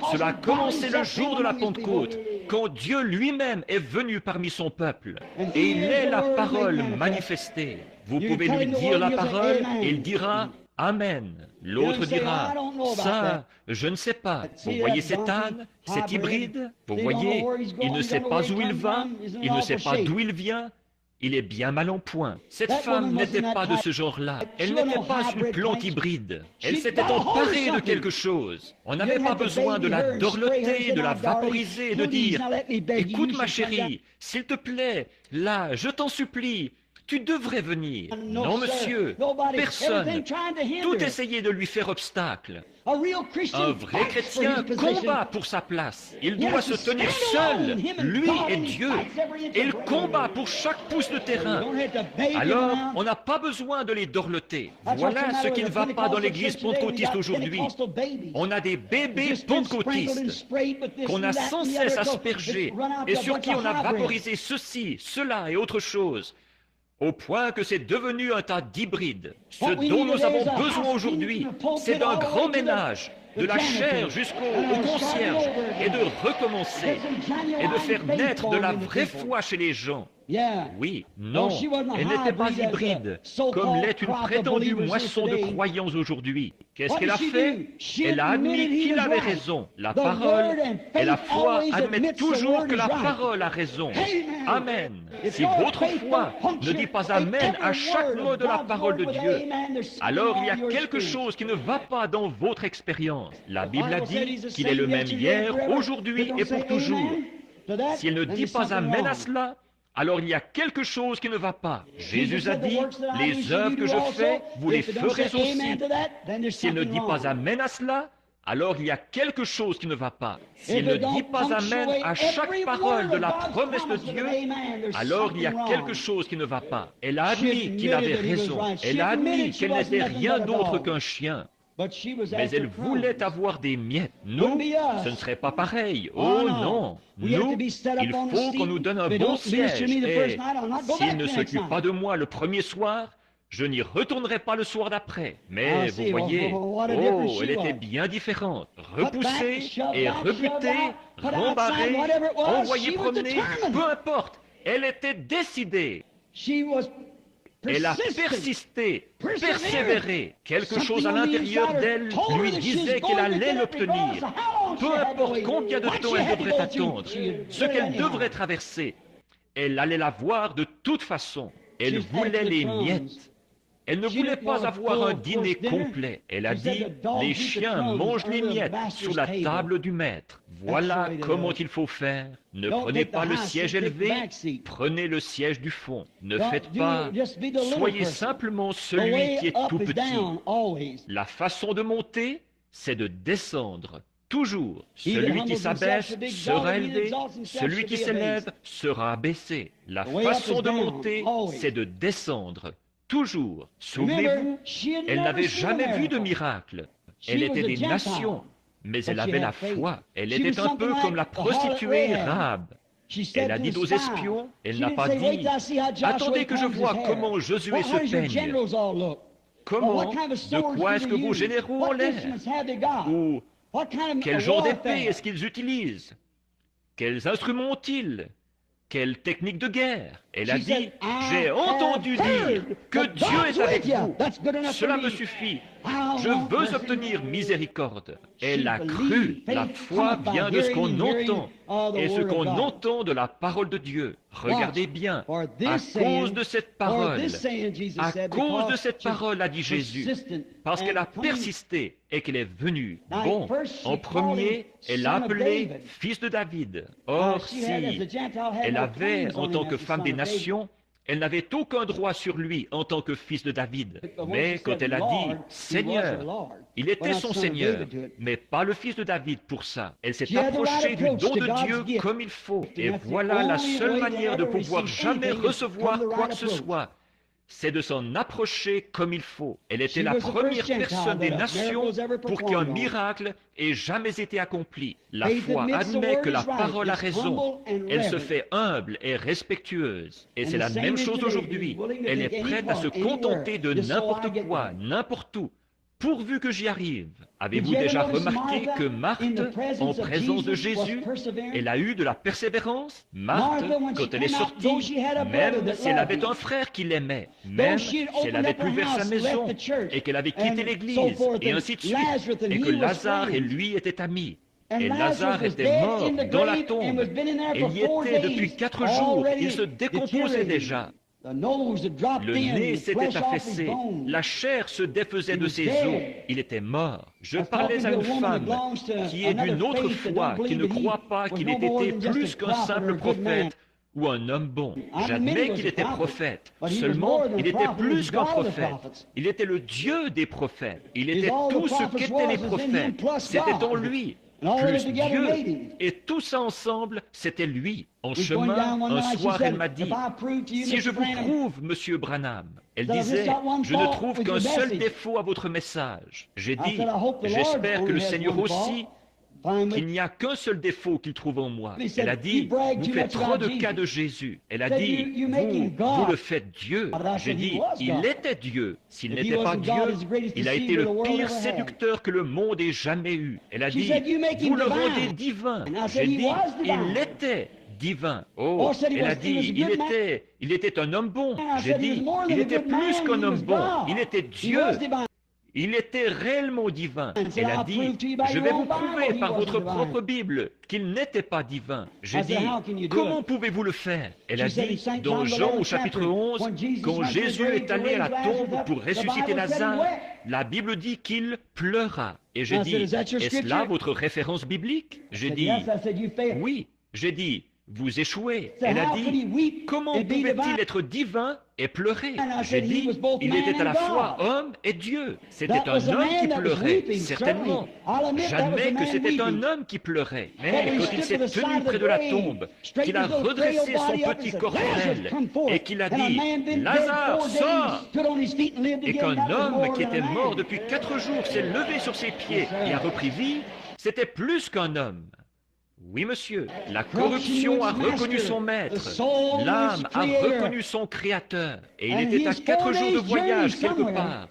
Cela a commencé le jour de la Pentecôte, quand Dieu lui-même est venu parmi son peuple, et il est la parole manifestée. Vous pouvez lui dire la parole, et il dira « Amen ». L'autre dira « Ça, je ne sais pas. Vous voyez cet âne, cet hybride? Vous voyez, il ne sait pas où il va, il ne sait pas d'où il vient. Il est bien mal en point. Cette femme n'était pas de ce genre-là. Elle n'était pas une plante hybride. Elle s'était emparée de quelque chose. On n'avait pas besoin de la dorloter, de la vaporiser et de dire « Écoute ma chérie, s'il te plaît, là, je t'en supplie, tu devrais venir. » Non, monsieur, personne. Tout essayait de lui faire obstacle. Un vrai chrétien combat pour sa place. Il doit se tenir seul, lui et Dieu. Et il combat pour chaque pouce de terrain. Alors, on n'a pas besoin de les dorloter. Voilà ce qui ne va pas dans l'église pentecôtiste aujourd'hui. On a des bébés pentecôtistes qu'on a sans cesse aspergés et sur qui on a vaporisé ceci, cela et autre chose, au point que c'est devenu un tas d'hybrides. Ce dont nous avons besoin aujourd'hui, c'est d'un grand ménage, de la chair jusqu'au concierge, et de recommencer, et de faire naître de la vraie foi chez les gens. Oui, non, elle n'était pas hybride, comme l'est une prétendue moisson de croyants aujourd'hui. Qu'est-ce qu'elle a fait? Elle a admis qu'il avait raison. La parole et la foi admettent toujours que la parole a raison. Amen. Si votre foi ne dit pas Amen à chaque mot de la parole de Dieu, alors il y a quelque chose qui ne va pas dans votre expérience. La Bible a dit qu'il est le même hier, aujourd'hui et pour toujours. S'il ne dit pas Amen à cela, alors il y a quelque chose qui ne va pas. Jésus a dit, les œuvres que je fais, vous les ferez aussi. S'il ne dit pas Amen à cela, alors il y a quelque chose qui ne va pas. S'il ne dit pas Amen à chaque parole de la promesse de Dieu, alors il y a quelque chose qui ne va pas. Elle a admis qu'il avait raison. Elle a admis qu'elle n'était rien d'autre qu'un chien. Mais elle voulait avoir des miettes. Nous, ce ne serait pas pareil. Oh non. Nous, il faut qu'on nous donne un bon siège. Et s'il ne s'occupe pas de moi le premier soir, je n'y retournerai pas le soir d'après. Mais vous voyez, oh, elle était bien différente. Repoussée et rebutée, rembarrée, envoyée promener, peu importe. Elle était décidée. Elle a persisté, persévéré. Quelque chose à l'intérieur d'elle lui disait qu'elle allait l'obtenir. Peu importe combien de temps elle devrait attendre, ce qu'elle devrait traverser, elle allait l'avoir de toute façon. Elle voulait les miettes. Elle ne voulait pas avoir un dîner complet. Elle a dit, les chiens mangent les miettes sur la table du maître. Voilà comment il faut faire. Ne prenez pas le siège élevé, prenez le siège du fond. Ne faites pas, soyez simplement celui qui est tout petit. La façon de monter, c'est de descendre. Toujours. Celui qui s'abaisse sera élevé, celui qui s'élève sera abaissé. La façon de monter, c'est de descendre. Toujours. Souvenez-vous, elle n'avait jamais vu de miracle. Elle était des nations, mais elle avait la foi. Elle était un peu comme la prostituée Rahab. Elle a dit aux espions, elle n'a pas dit « Attendez que je vois comment Josué se peigne. Comment, de quoi est-ce que vos généraux ont l'air? Ou quel genre d'épée est-ce qu'ils utilisent? Quels instruments ont-ils? Quelle technique de guerre? Elle a dit, j'ai entendu dire que Dieu est avec vous. Cela me suffit. Je veux obtenir miséricorde. Elle a cru. La foi vient de ce qu'on entend. Et ce qu'on entend de la parole de Dieu. Regardez bien. À cause de cette parole, a dit Jésus, parce qu'elle a persisté et qu'elle est venue. Bon, en premier, elle l'a appelé fils de David. Or, si elle avait, en tant que femme des nations, elle n'avait aucun droit sur lui en tant que fils de David. Mais quand elle a dit « Seigneur », il était son Seigneur, mais pas le fils de David pour ça. Elle s'est approchée du don de Dieu comme il faut. Et voilà la seule manière de pouvoir jamais recevoir quoi que ce soit. C'est de s'en approcher comme il faut. Elle était la première personne des nations pour qu'un miracle ait jamais été accompli. La foi admet que la parole a raison. Elle se fait humble et respectueuse. Et c'est la même chose aujourd'hui. Elle est prête à se contenter de n'importe quoi, n'importe où, pourvu que j'y arrive. Avez-vous déjà remarqué que Marthe, en présence de Jésus, elle a eu de la persévérance? Marthe, quand elle est sortie, même si elle avait un frère qui l'aimait, même si elle avait ouvert sa maison et qu'elle avait quitté l'église, et ainsi de suite, et que Lazare et lui étaient amis, et Lazare était mort dans la tombe, il y était depuis 4 jours, il se décomposait déjà. Le nez s'était affaissé, la chair se défaisait de ses os, il était mort. Je parlais à une femme qui est d'une autre foi, qui ne croit pas qu'il ait été plus qu'un simple prophète ou un homme bon. J'admets qu'il était prophète, seulement il était plus qu'un prophète. Il était le Dieu des prophètes, il était tout ce qu'étaient les prophètes, c'était en lui. Plus Dieu, et tout ça ensemble, c'était lui. En chemin, un soir, elle m'a dit, si je vous prouve, Monsieur Branham, elle disait, je ne trouve qu'un seul défaut à votre message. J'ai dit, j'espère que le Seigneur aussi, qu'il n'y a qu'un seul défaut qu'il trouve en moi. Elle a dit, vous faites trop de cas de Jésus. Elle a dit, vous le faites Dieu. J'ai dit, il était Dieu. S'il n'était pas Dieu, il a été le pire séducteur que le monde ait jamais eu. Elle a dit, vous le rendez divin. J'ai dit, il était divin. Oh, elle a dit, il était un homme bon. J'ai dit, il était plus qu'un homme bon. Il était Dieu. Il était réellement divin. Elle a dit, je vais vous prouver par votre propre Bible qu'il n'était pas divin. J'ai dit, comment pouvez-vous le faire? Elle a dit, dans Jean au chapitre 11, quand Jésus est allé à la tombe pour ressusciter Lazare, la Bible dit qu'il pleura. Et j'ai dit, est-ce là votre référence biblique? J'ai dit, oui. J'ai dit, vous échouez. Elle a dit, comment pouvait-il être divin et pleurer? J'ai dit, il était à la fois homme et Dieu. C'était un homme qui pleurait, certainement. J'admets que c'était un homme qui pleurait. Mais quand il s'est tenu près de la tombe, qu'il a redressé son petit corps frêle et qu'il a dit, Lazare, sors! Et qu'un homme qui était mort depuis 4 jours s'est levé sur ses pieds et a repris vie, c'était plus qu'un homme. Oui, monsieur, la corruption a reconnu son maître, l'âme a reconnu son créateur, et il était à 4 jours de voyage quelque part.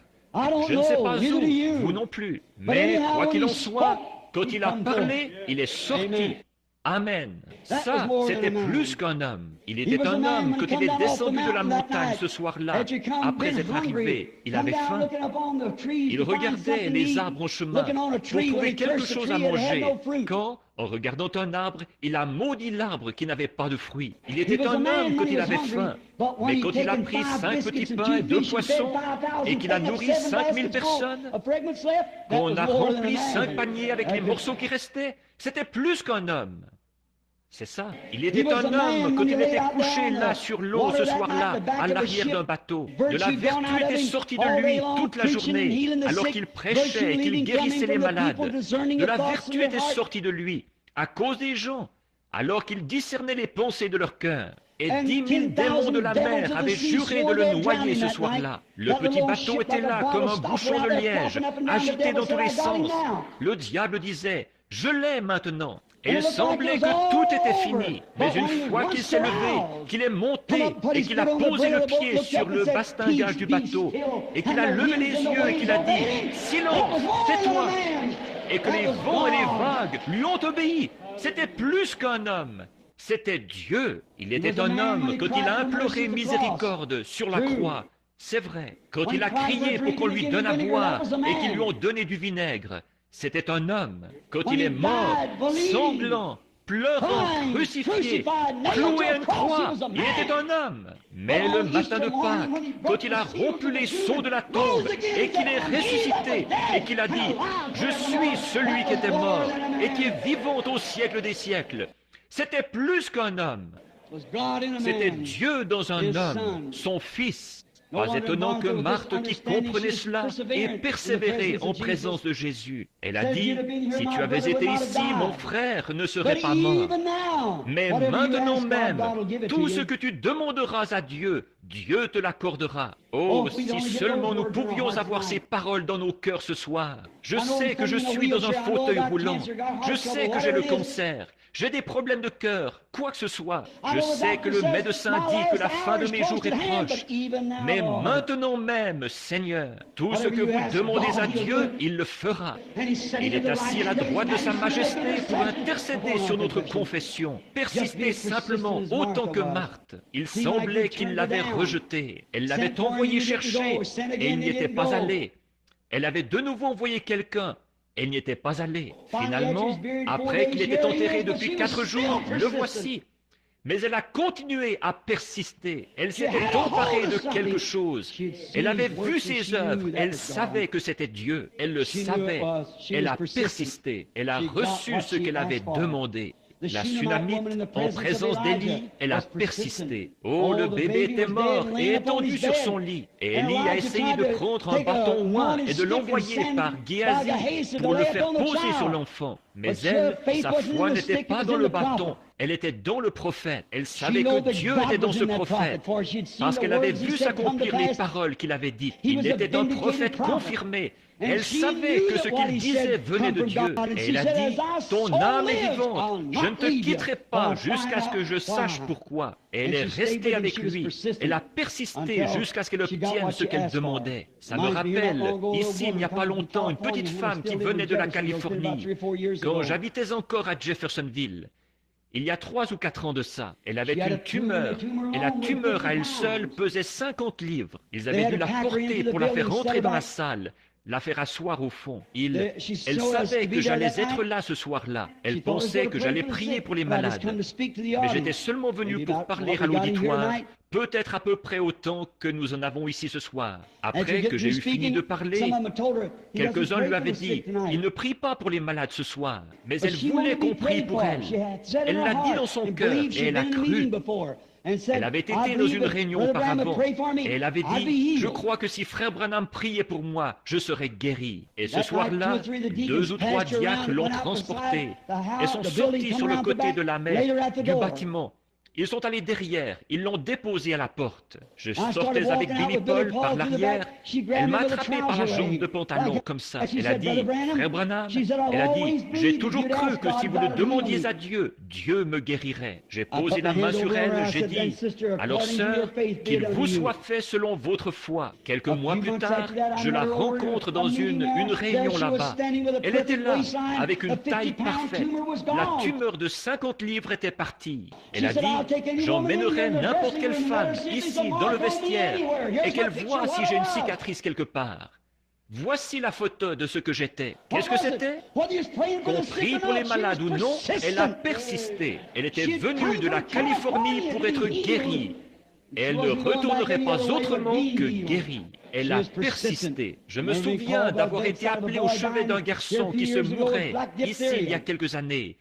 Je ne sais pas où, vous non plus, mais quoi qu'il en soit, quand il a parlé, il est sorti. Amen. Ça, c'était plus qu'un homme. Il était un homme quand il est descendu de la montagne ce soir-là, après être arrivé. Il avait faim. Il regardait les arbres en chemin pour trouver quelque chose à manger. Quand, en regardant un arbre, il a maudit l'arbre qui n'avait pas de fruits. Il était un homme quand il avait faim. Mais quand il a pris 5 petits pains et 2 poissons et qu'il a nourri 5000 personnes, qu'on a rempli 5 paniers avec les morceaux qui restaient, c'était plus qu'un homme. C'est ça. Il était un homme quand il était couché là sur l'eau ce soir-là, à l'arrière d'un bateau. De la vertu était sortie de lui toute la journée, alors qu'il prêchait et qu'il guérissait les malades. De la vertu était sortie de lui, à cause des gens, alors qu'il discernait les pensées de leur cœur. Et 10 000 démons de la mer avaient juré de le noyer ce soir-là. Le petit bateau était là comme un bouchon de liège, agité dans tous les sens. Le diable disait, « Je l'ai maintenant ». Et il semblait que tout était fini. Mais une fois qu'il s'est levé, qu'il est monté et qu'il a posé le pied sur le bastingage du bateau et qu'il a levé les yeux et qu'il a dit « Silence, tais-toi » et que les vents et les vagues lui ont obéi, c'était plus qu'un homme. C'était Dieu. Il était un homme quand il a imploré miséricorde sur la croix. C'est vrai. Quand il a crié pour qu'on lui donne à boire et qu'ils lui ont donné du vinaigre. C'était un homme. Quand il est mort, sanglant, pleurant, crucifié, cloué à une croix, il était un homme. Mais le matin de Pâques, quand il a rompu les sceaux de la tombe et qu'il est ressuscité et qu'il a dit « Je suis celui qui était mort et qui est vivant au siècle des siècles », c'était plus qu'un homme. C'était Dieu dans un homme, son Fils. Pas étonnant que Marthe, qui comprenait cela, ait persévéré en présence de Jésus. Elle a dit, si tu avais été ici, mon frère ne serait pas mort. Mais maintenant même, tout ce que tu demanderas à Dieu, Dieu te l'accordera. Oh, si seulement nous pouvions avoir ces paroles dans nos cœurs ce soir. Je sais que je suis dans un fauteuil roulant. Je sais que j'ai le cancer. J'ai des problèmes de cœur, quoi que ce soit. Je sais que le médecin dit que la fin de mes jours est proche. Mais maintenant même, Seigneur, tout ce que vous demandez à Dieu, il le fera. Il est assis à la droite de sa majesté pour intercéder sur notre confession. Persistez simplement autant que Marthe. Il semblait qu'il l'avait rejeté. Elle l'avait envoyé chercher et il n'y était pas allé. Elle avait de nouveau envoyé quelqu'un. Elle n'y était pas allée. Finalement, après qu'il était enterré depuis 4 jours, le voici. Mais elle a continué à persister. Elle s'était emparée de quelque chose. Elle avait vu ses œuvres. Elle savait que c'était Dieu. Elle le savait. Elle a persisté. Elle a reçu ce qu'elle avait demandé. La Sunamite, en présence d'Élie, elle a persisté. Oh, le bébé était mort et étendu sur son lit. Et Élie a essayé de prendre un bâton oint et de l'envoyer par Géasi pour le faire poser sur l'enfant. Mais elle, sa foi n'était pas dans le bâton. Elle était dans le prophète. Elle savait que Dieu était dans ce prophète. Parce qu'elle avait vu s'accomplir les paroles qu'il avait dites. Il était un prophète confirmé. Elle savait que ce qu'il disait venait de Dieu. Et elle a dit, ton âme est vivante. Je ne te quitterai pas jusqu'à ce que je sache pourquoi. Et elle est restée avec lui. Elle a persisté jusqu'à ce qu'elle obtienne ce qu'elle demandait. Ça me rappelle, ici, il n'y a pas longtemps, une petite femme qui venait de la Californie. Quand j'habitais encore à Jeffersonville, il y a 3 ou 4 ans de ça, elle avait une tumeur, et la tumeur à elle seule pesait 50 livres. Ils avaient dû la porter pour la faire rentrer dans la salle, la faire asseoir au fond. Elle savait que j'allais être là ce soir-là. Elle pensait que j'allais prier pour les malades. Mais j'étais seulement venu pour parler à l'auditoire, peut-être à peu près autant que nous en avons ici ce soir. Après que j'ai eu fini de parler, quelques-uns lui avaient dit, il ne prie pas pour les malades ce soir, mais elle voulait qu'on prie pour elle. Elle l'a dit dans son cœur et elle a cru. Elle avait été dans une réunion auparavant et elle avait dit, je crois que si Frère Branham priait pour moi, je serais guéri. Et ce soir-là, 2 ou 3 diacres l'ont transporté et sont sortis sur le côté de la mer du bâtiment. Ils sont allés derrière, ils l'ont déposé à la porte. Je sortais avec Billy Paul par l'arrière. Elle m'a attrapé par la jambe de pantalon, comme ça. Elle a dit, Frère Branham, elle a dit, j'ai toujours cru que si vous le demandiez à Dieu, Dieu me guérirait. J'ai posé la main sur elle, j'ai dit, alors sœur, qu'il vous soit fait selon votre foi. Quelques mois plus tard, je la rencontre dans une réunion là-bas. Elle était là, avec une taille parfaite. La tumeur de 50 livres était partie. Elle a dit, j'emmènerai n'importe quelle femme ici dans le vestiaire et qu'elle voie si j'ai une cicatrice quelque part. Voici la photo de ce que j'étais. Qu'est-ce que c'était? Qu'on prie pour les malades ou non, elle a persisté. Elle était venue de la Californie pour être guérie. Et elle ne retournerait pas autrement que guérie. Elle a persisté. Je me souviens d'avoir été appelé au chevet d'un garçon qui se mourait ici il y a quelques années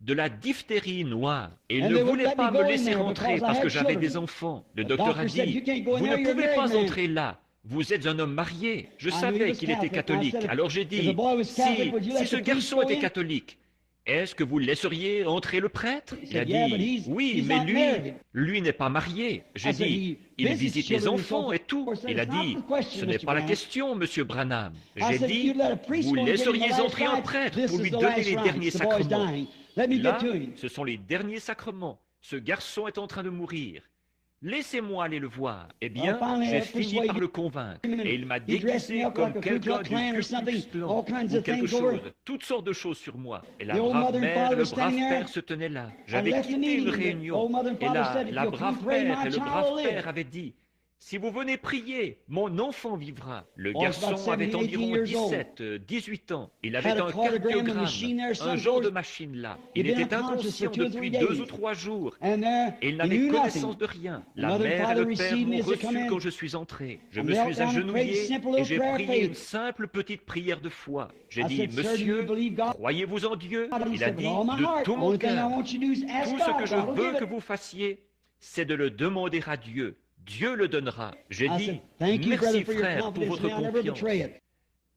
de la diphtérie noire. Et il ne voulait pas me laisser rentrer parce que j'avais des enfants. Le docteur a dit, vous ne pouvez pas entrer là. Vous êtes un homme marié. Je savais qu'il était catholique. Alors j'ai dit, si ce garçon était catholique, est-ce que vous laisseriez entrer le prêtre? Il a dit, oui, mais lui n'est pas marié. J'ai dit, il visite les enfants et tout. Il a dit, ce n'est pas la question, monsieur Branham. J'ai dit, vous laisseriez entrer un prêtre pour lui donner les derniers sacrements. Là, ce sont les derniers sacrements. Ce garçon est en train de mourir. Laissez-moi aller le voir. Eh bien, j'ai fini par le convaincre. Et il m'a déguisé comme quelqu'un du Ku Klux Klan ou quelque chose. Toutes sortes de choses sur moi. Et la brave mère et le brave père se tenaient là. J'avais quitté une réunion. Et là, la brave mère et le brave père avaient dit, si vous venez prier, mon enfant vivra. Le garçon avait environ 17, 18 ans. Il avait un cardiogramme, un genre de machine là. Il était inconscient depuis 2 ou 3 jours. Et il n'avait connaissance de rien. La mère et le père m'ont reçu quand je suis entré. Je me suis agenouillé et j'ai prié une simple petite prière de foi. J'ai dit, monsieur, croyez-vous en Dieu? Il a dit, de tout mon cœur. Tout ce que je veux que vous fassiez, c'est de le demander à Dieu. Dieu le donnera. J'ai dit, merci frère pour votre confiance.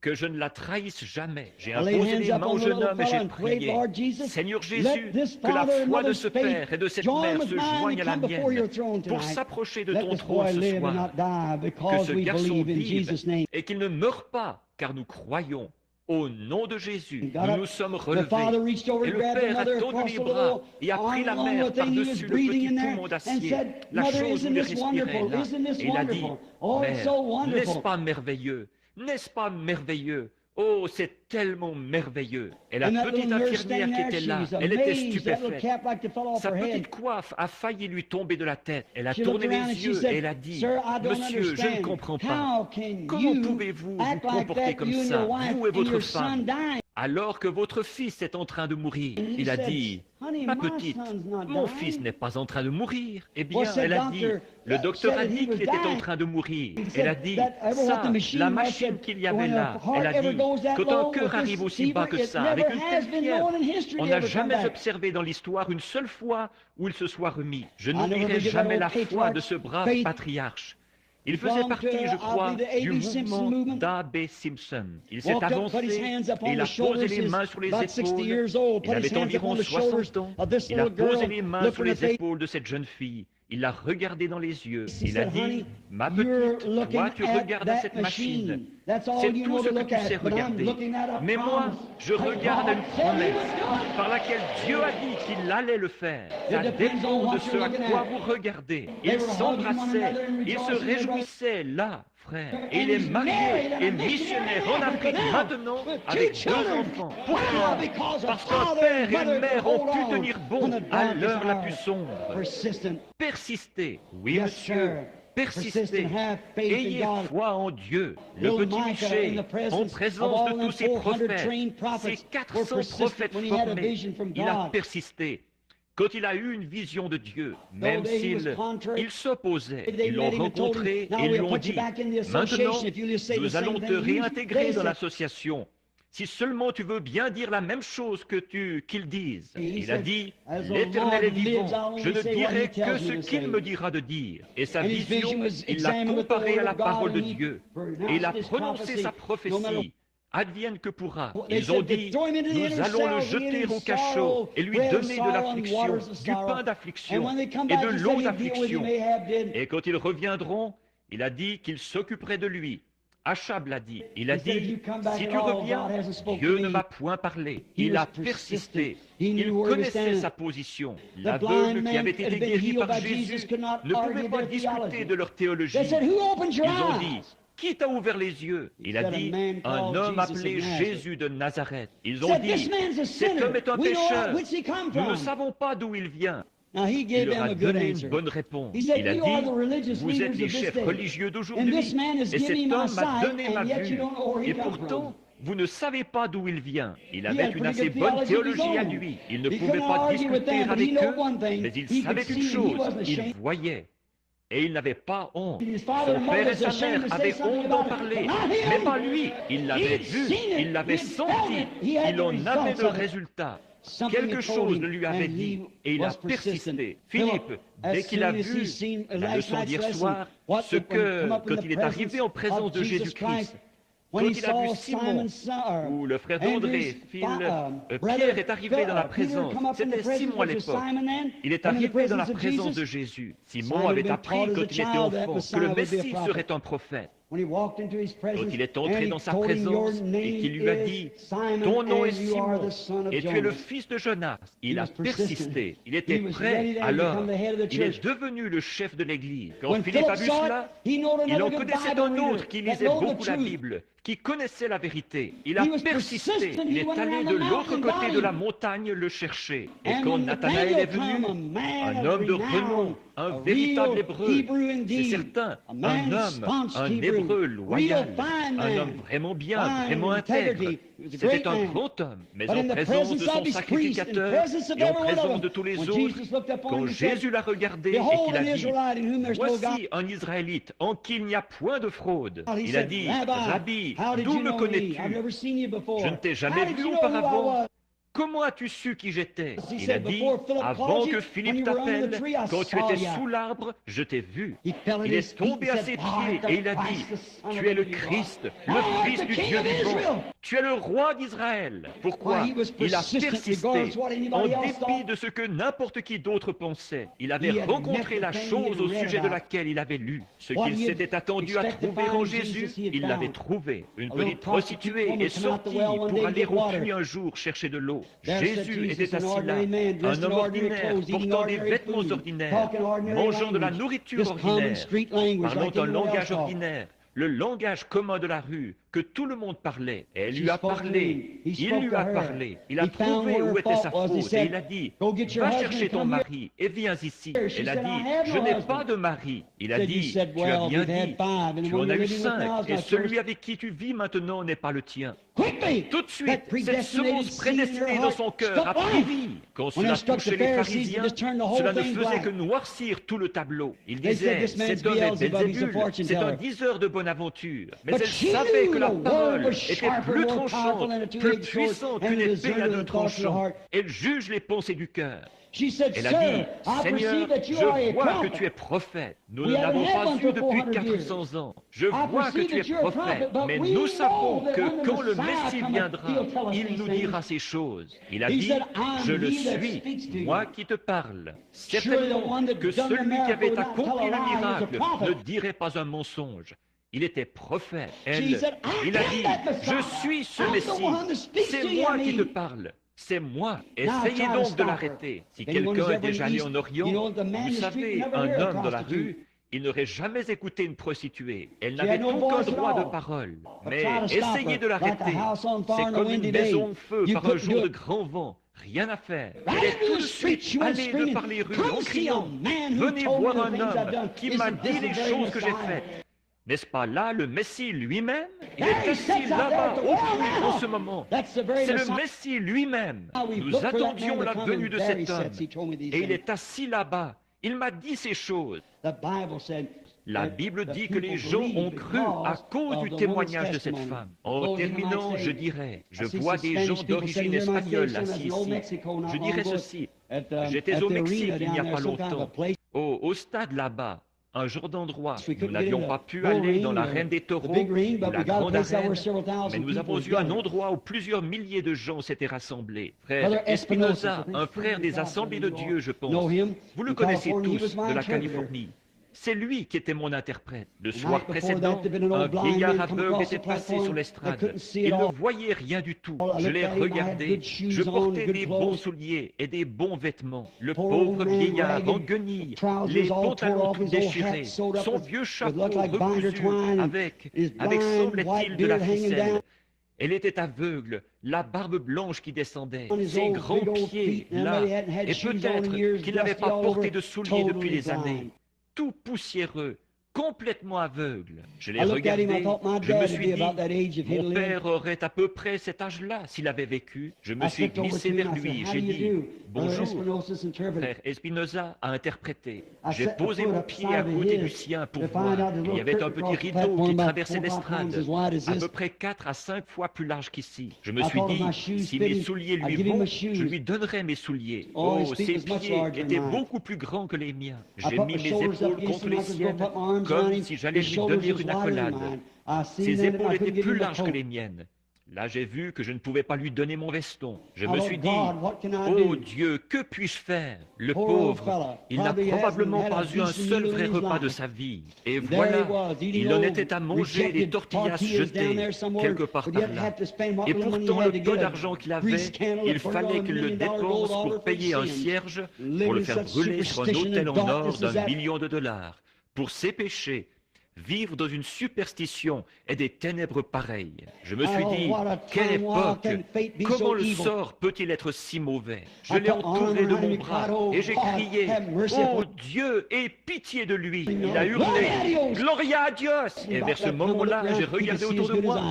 que je ne la trahisse jamais. J'ai imposé les mains au jeune homme et j'ai prié. Seigneur Jésus, que la foi de ce père et de cette mère se joigne à la mienne pour s'approcher de ton trône ce soir. Que ce garçon vive et qu'il ne meure pas, car nous croyons. Au nom de Jésus, nous nous sommes relevés. Et le Père a tendu les bras et a pris la mère par-dessus le petit poumon d'acier, la chose où il respirait là. Et il a dit, Mère, n'est-ce pas merveilleux? N'est-ce pas merveilleux? Oh, c'est tellement merveilleux. Et la petite infirmière qui était là, elle était stupéfaite. Sa petite coiffe a failli lui tomber de la tête. Elle a tourné les yeux et elle a dit, Monsieur, je ne comprends pas. Comment pouvez-vous vous comporter comme ça, vous et votre femme, alors que votre fils est en train de mourir? Il a dit, ma petite, mon fils n'est pas en train de mourir. Eh bien, elle a dit, le docteur a dit qu'il était en train de mourir. Elle a dit, ça, la machine qu'il y avait là, elle a dit, quand un cœur arrive aussi bas que ça, avec une telle fièvre, on n'a jamais observé dans l'histoire une seule fois où il se soit remis. Je n'oublierai jamais la foi de ce brave patriarche. Il faisait partie, je crois, du mouvement d'A.B. Simpson. Il s'est avancé et il a posé les mains sur les épaules. Il avait environ 60 ans. Il a posé les mains sur les épaules de cette jeune fille. Il l'a regardée dans les yeux. Il a dit, ma petite, toi tu regardes à cette machine. C'est tout ce que tu sais regarder. Mais moi, je regarde à une promesse par laquelle Dieu a dit qu'il allait le faire. Ça dépend de ce à quoi vous regardez. Il s'embrassait, il se réjouissait là, frère. Et il est marié et missionnaire en Afrique maintenant avec 2 enfants. Pourquoi? Parce qu'un père et une mère ont pu tenir bon à l'heure la plus sombre. Persistez, oui monsieur. Persistez, ayez foi en Dieu. Le petit Michel, en présence de tous ses prophètes, ces 400 prophètes formés, il a persisté. Quand il a eu une vision de Dieu, même s'il s'opposait, ils l'ont rencontré et ils lui ont dit, maintenant, nous allons te réintégrer dans l'association. Si seulement tu veux bien dire la même chose qu'ils disent. Il a dit, l'Éternel est vivant, je ne dirai que ce qu'il me dira de dire. Et sa vision, il l'a comparée à la parole de Dieu. Et il a prononcé sa prophétie. Advienne que pourra. Ils ont dit, nous allons le jeter au cachot et lui donner de l'affliction, du pain d'affliction et de l'eau d'affliction. Et quand ils reviendront, il a dit qu'il s'occuperait de lui. Achab l'a dit. Il a dit, si tu reviens, Dieu ne m'a point parlé. Il a persisté. Il connaissait sa position. L'aveugle qui avait été guéri par Jésus ne pouvait pas discuter de leur théologie. Ils ont dit, qui t'a ouvert les yeux? Il a dit, un homme appelé Jésus de Nazareth. Ils ont dit, cet homme est un pécheur. Nous ne savons pas d'où il vient. Il leur a donné une bonne réponse. Il a dit, vous êtes les chefs religieux d'aujourd'hui, et cet homme m'a donné ma vue. Et pourtant, vous ne savez pas d'où il vient. Il avait une assez bonne théologie à lui. Il ne pouvait pas discuter avec eux, mais il savait une chose, il voyait. Et il n'avait pas honte. Son père et sa mère avaient honte d'en parler, mais pas lui. Il l'avait vu, il l'avait senti, il en avait le résultat. Quelque chose le lui avait dit et il a persisté. Philippe, dès qu'il a vu la leçon d'hier soir, quand il est arrivé en présence de Jésus-Christ, quand il a vu Simon, ou le frère d'André, Pierre est arrivé dans la présence, c'était Simon à l'époque, il est arrivé dans la présence de Jésus. Simon avait appris quand il était enfant que le Messie serait un prophète. Quand il est entré dans sa présence et qu'il lui a dit « Ton nom est Simon et tu es le fils de Jonas », il a persisté, il était prêt, alors il est devenu le chef de l'Église. Quand Philippe a vu cela, il en connaissait un autre qui lisait beaucoup la Bible, qui connaissait la vérité. Il a persisté, il est allé de l'autre côté de la montagne le chercher. Et quand Nathanaël est venu, un homme de renom, un véritable hébreu, c'est certain, un homme, un hébreu loyal, un homme vraiment bien, vraiment intègre. C'était un grand homme, mais en présence de son sacrificateur et en présence de tous les autres, quand Jésus l'a regardé et qu'il a dit « Voici un Israélite en qui il n'y a point de fraude », il a dit « Rabbi, d'où me connais-tu? Je ne t'ai jamais vu auparavant. » comment as-tu su qui j'étais? Il a dit, avant que Philippe t'appelle, quand tu étais sous l'arbre, je t'ai vu. Il est tombé à ses pieds et il a dit, tu es le Christ, le Fils du Dieu vivant. Tu es le roi d'Israël. Pourquoi? Il a persisté en dépit de ce que n'importe qui d'autre pensait. Il avait rencontré la chose au sujet de laquelle il avait lu. Ce qu'il s'était attendu à trouver en Jésus, il l'avait trouvé. Une petite prostituée est sortie pour aller au puits un jour chercher de l'eau. Jésus était assis là, un homme ordinaire, portant des vêtements ordinaires, mangeant de la nourriture ordinaire, parlant un langage ordinaire, le langage commun de la rue, que tout le monde parlait. Et elle lui a parlé, il lui a parlé, il a trouvé où était sa faute, et il a dit, va chercher ton mari et viens ici. Elle a dit, je n'ai pas de mari. Il a dit, tu as bien dit, tu en as eu 5, et celui avec qui tu vis maintenant n'est pas le tien. Tout de suite, cette semence prédestinée dans son cœur a pris vie. Quand cela touchait les pharisiens, cela ne faisait que noircir tout le tableau. Ils disaient, cet homme est Belzébul, c'est un diseur de bonne aventure. Mais elle savait que la parole était plus tranchante, plus puissante qu'une épée à 2 tranchants. Elle juge les pensées du cœur. Elle a dit, Seigneur, je vois que tu es prophète. Nous ne l'avons pas su depuis 400 ans. Je vois que tu es prophète, mais nous savons que quand le Messie viendra, il nous dira ces choses. Il a dit, je le suis, moi qui te parle. Certainement que celui qui avait accompli le miracle ne dirait pas un mensonge. Il était prophète. Il a dit, je suis ce Messie, c'est moi qui te parle. C'est moi. Essayez donc de l'arrêter. Si quelqu'un est déjà allé en Orient, vous savez, un homme dans la rue, il n'aurait jamais écouté une prostituée. Elle n'avait aucun droit de parole. Mais essayez de l'arrêter. C'est comme une maison en feu par un jour de grand vent. Rien à faire. Elle est tout de suite allée de par les rues en criant, venez voir un homme qui m'a dit les choses que j'ai faites. N'est-ce pas là le Messie lui-même? Il est assis là-bas au puits en ce moment. C'est le Messie lui-même. Nous attendions la venue de cet homme. Et il est assis là-bas. Il m'a dit ces choses. La Bible dit que les gens ont cru à cause du témoignage de cette femme. En terminant, je dirais, je vois des gens d'origine espagnole assis ici. Je dirais ceci. J'étais au Mexique il n'y a pas longtemps, au stade là-bas. Un jour d'endroit. Nous n'avions pas pu aller dans l'arène des taureaux, ou la grande arène, mais nous avons eu un endroit où plusieurs milliers de gens s'étaient rassemblés. Frère Espinosa, un frère des Assemblées de Dieu, je pense. Vous le connaissez tous, de la Californie. C'est lui qui était mon interprète. Le soir précédent, un vieillard aveugle était passé sur l'estrade. Il ne voyait rien du tout. Je l'ai regardé. Je portais des bons souliers et des bons vêtements. Le pauvre vieillard en guenilles, les pantalons tout déchirés, son vieux chapeau recousu avec semble-t-il, de la ficelle. Elle était aveugle, la barbe blanche qui descendait, ses grands pieds là, et peut-être qu'il n'avait pas porté de souliers depuis des années. Tout poussiéreux, complètement aveugle. Je l'ai regardé, je me suis dit, mon père aurait à peu près cet âge-là s'il avait vécu. Je me suis glissé vers lui, j'ai dit, bonjour. Frère Espinosa a interprété. J'ai posé mon pied à côté du sien pour voir. Il y avait un petit rideau qui traversait l'estrade, à peu près 4 à 5 fois plus large qu'ici. Je me suis dit, si mes souliers lui vont, je lui donnerai mes souliers. Oh, ses pieds étaient beaucoup plus grands que les miens. J'ai mis mes épaules contre les siennes, comme si j'allais lui donner une accolade. Ses épaules étaient plus larges que les miennes. Là, j'ai vu que je ne pouvais pas lui donner mon veston. Je me suis dit, oh Dieu, que puis-je faire? Le pauvre, il n'a probablement pas eu un seul vrai repas de sa vie. Et voilà, il en était à manger des tortillas jetées quelque part par là. Et pourtant, le peu d'argent qu'il avait, il fallait qu'il le dépense pour payer un cierge, pour le faire brûler sur un autel en or d'1 million de dollars. Pour ses péchés, vivre dans une superstition et des ténèbres pareilles. Je me suis dit, quelle époque, comment le sort peut-il être si mauvais? Je l'ai entouré de mon bras et j'ai crié, oh Dieu, aie pitié de lui. Il a hurlé, Gloria a Dios. Et vers ce moment-là, j'ai regardé autour de moi.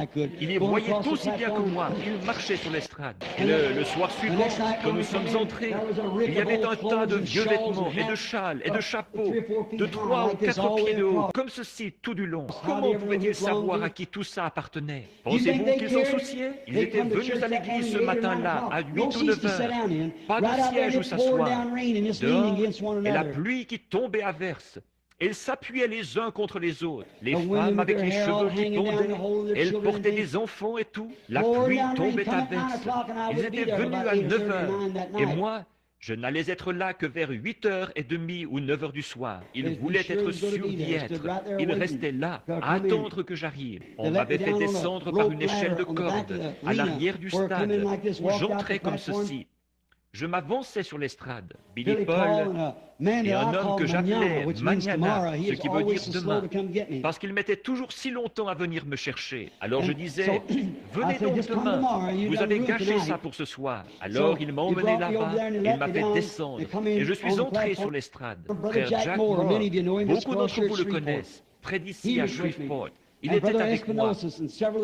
Il y voyait aussi bien que moi. Il marchait sur l'estrade. Et le soir suivant, quand nous sommes entrés, il y avait un tas de vieux vêtements et de châles et de chapeaux de 3 ou 4 pieds de haut, comme ceci, tout du long. Comment pouvait-il savoir à qui tout ça appartenait? Pensez-vous qu'ils s'en souciaient? Ils étaient venus à l'église ce matin-là, à 8 ou 9 heures. Pas de siège où s'asseoir. Dehors, et la pluie qui tombait à verse. Ils s'appuyaient les uns contre les autres. Les femmes avec les cheveux qui tombaient, elles portaient des enfants et tout. La pluie tombait à verse. Ils étaient venus à 9 heures. Et moi, je n'allais être là que vers 8h30 ou 9 heures du soir. Ils voulaient être sûrs d'y être. Ils restaient là, à attendre que j'arrive. On m'avait fait descendre par une échelle de corde à l'arrière du stade, où j'entrais comme ceci. Je m'avançais sur l'estrade. Billy Paul et un homme que j'appelais Mañana, ce qui veut dire demain, parce qu'il mettait toujours si longtemps à venir me chercher. Alors je disais, venez donc demain, vous avez gâché ça pour ce soir. Alors il m'a emmené là-bas, il m'a fait descendre, et je suis entré sur l'estrade. Frère Jack Moore, beaucoup d'entre vous le connaissent, près d'ici à Shreveport. Il était avec moi,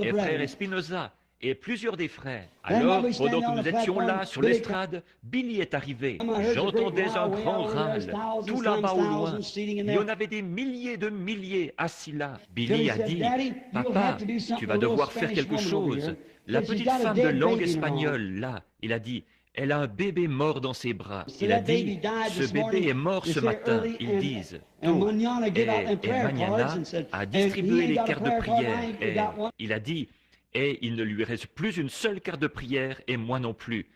et frère Espinoza, et plusieurs des frères. Alors, pendant que nous étions là, sur l'estrade, Billy est arrivé. J'entendais un grand râle, tout là-bas au loin. Il y en avait des milliers de milliers assis là. Billy a dit, « Papa, tu vas devoir faire quelque chose. » La petite femme de langue espagnole, là, il a dit, « Elle a un bébé mort dans ses bras. » Il a dit, « Ce bébé est mort ce matin. » Ils disent, tout. Et Mañana a distribué les cartes de prière. Et il a dit, et il ne lui reste plus une seule carte de prière, et moi non plus.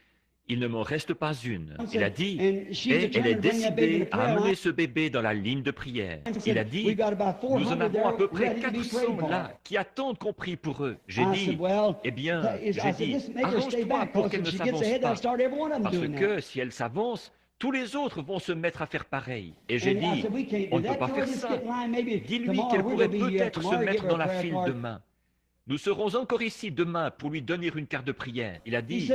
Il ne m'en reste pas une. Il a dit, et elle est décidée à amener ce bébé dans la ligne de prière. Il a dit, nous en avons à peu près 400 là, qui attendent qu'on prie pour eux. J'ai dit, eh bien, arrange-toi pour qu'elle ne s'avance pas. Parce que si elle s'avance, tous les autres vont se mettre à faire pareil. Et j'ai dit, on ne peut pas faire ça. Dis-lui qu'elle pourrait peut-être se mettre dans la file demain. Nous serons encore ici demain pour lui donner une carte de prière. Il a dit,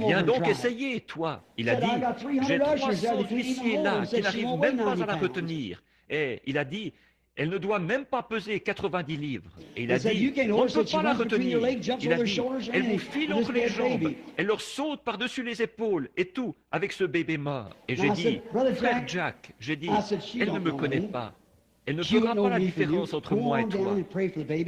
viens donc essayer, toi. Il a dit, j'ai 300 huissiers là qui n'arrivent même pas à la retenir. Et il a dit, elle ne doit même pas peser 90 livres. Et il a dit, on ne peut pas la retenir. Il a dit, elle vous file entre les jambes, elle leur saute par-dessus les épaules et tout, avec ce bébé mort. Et j'ai dit, frère Jack, j'ai dit, elle ne me connaît pas. Elle ne fera pas la différence entre moi et toi.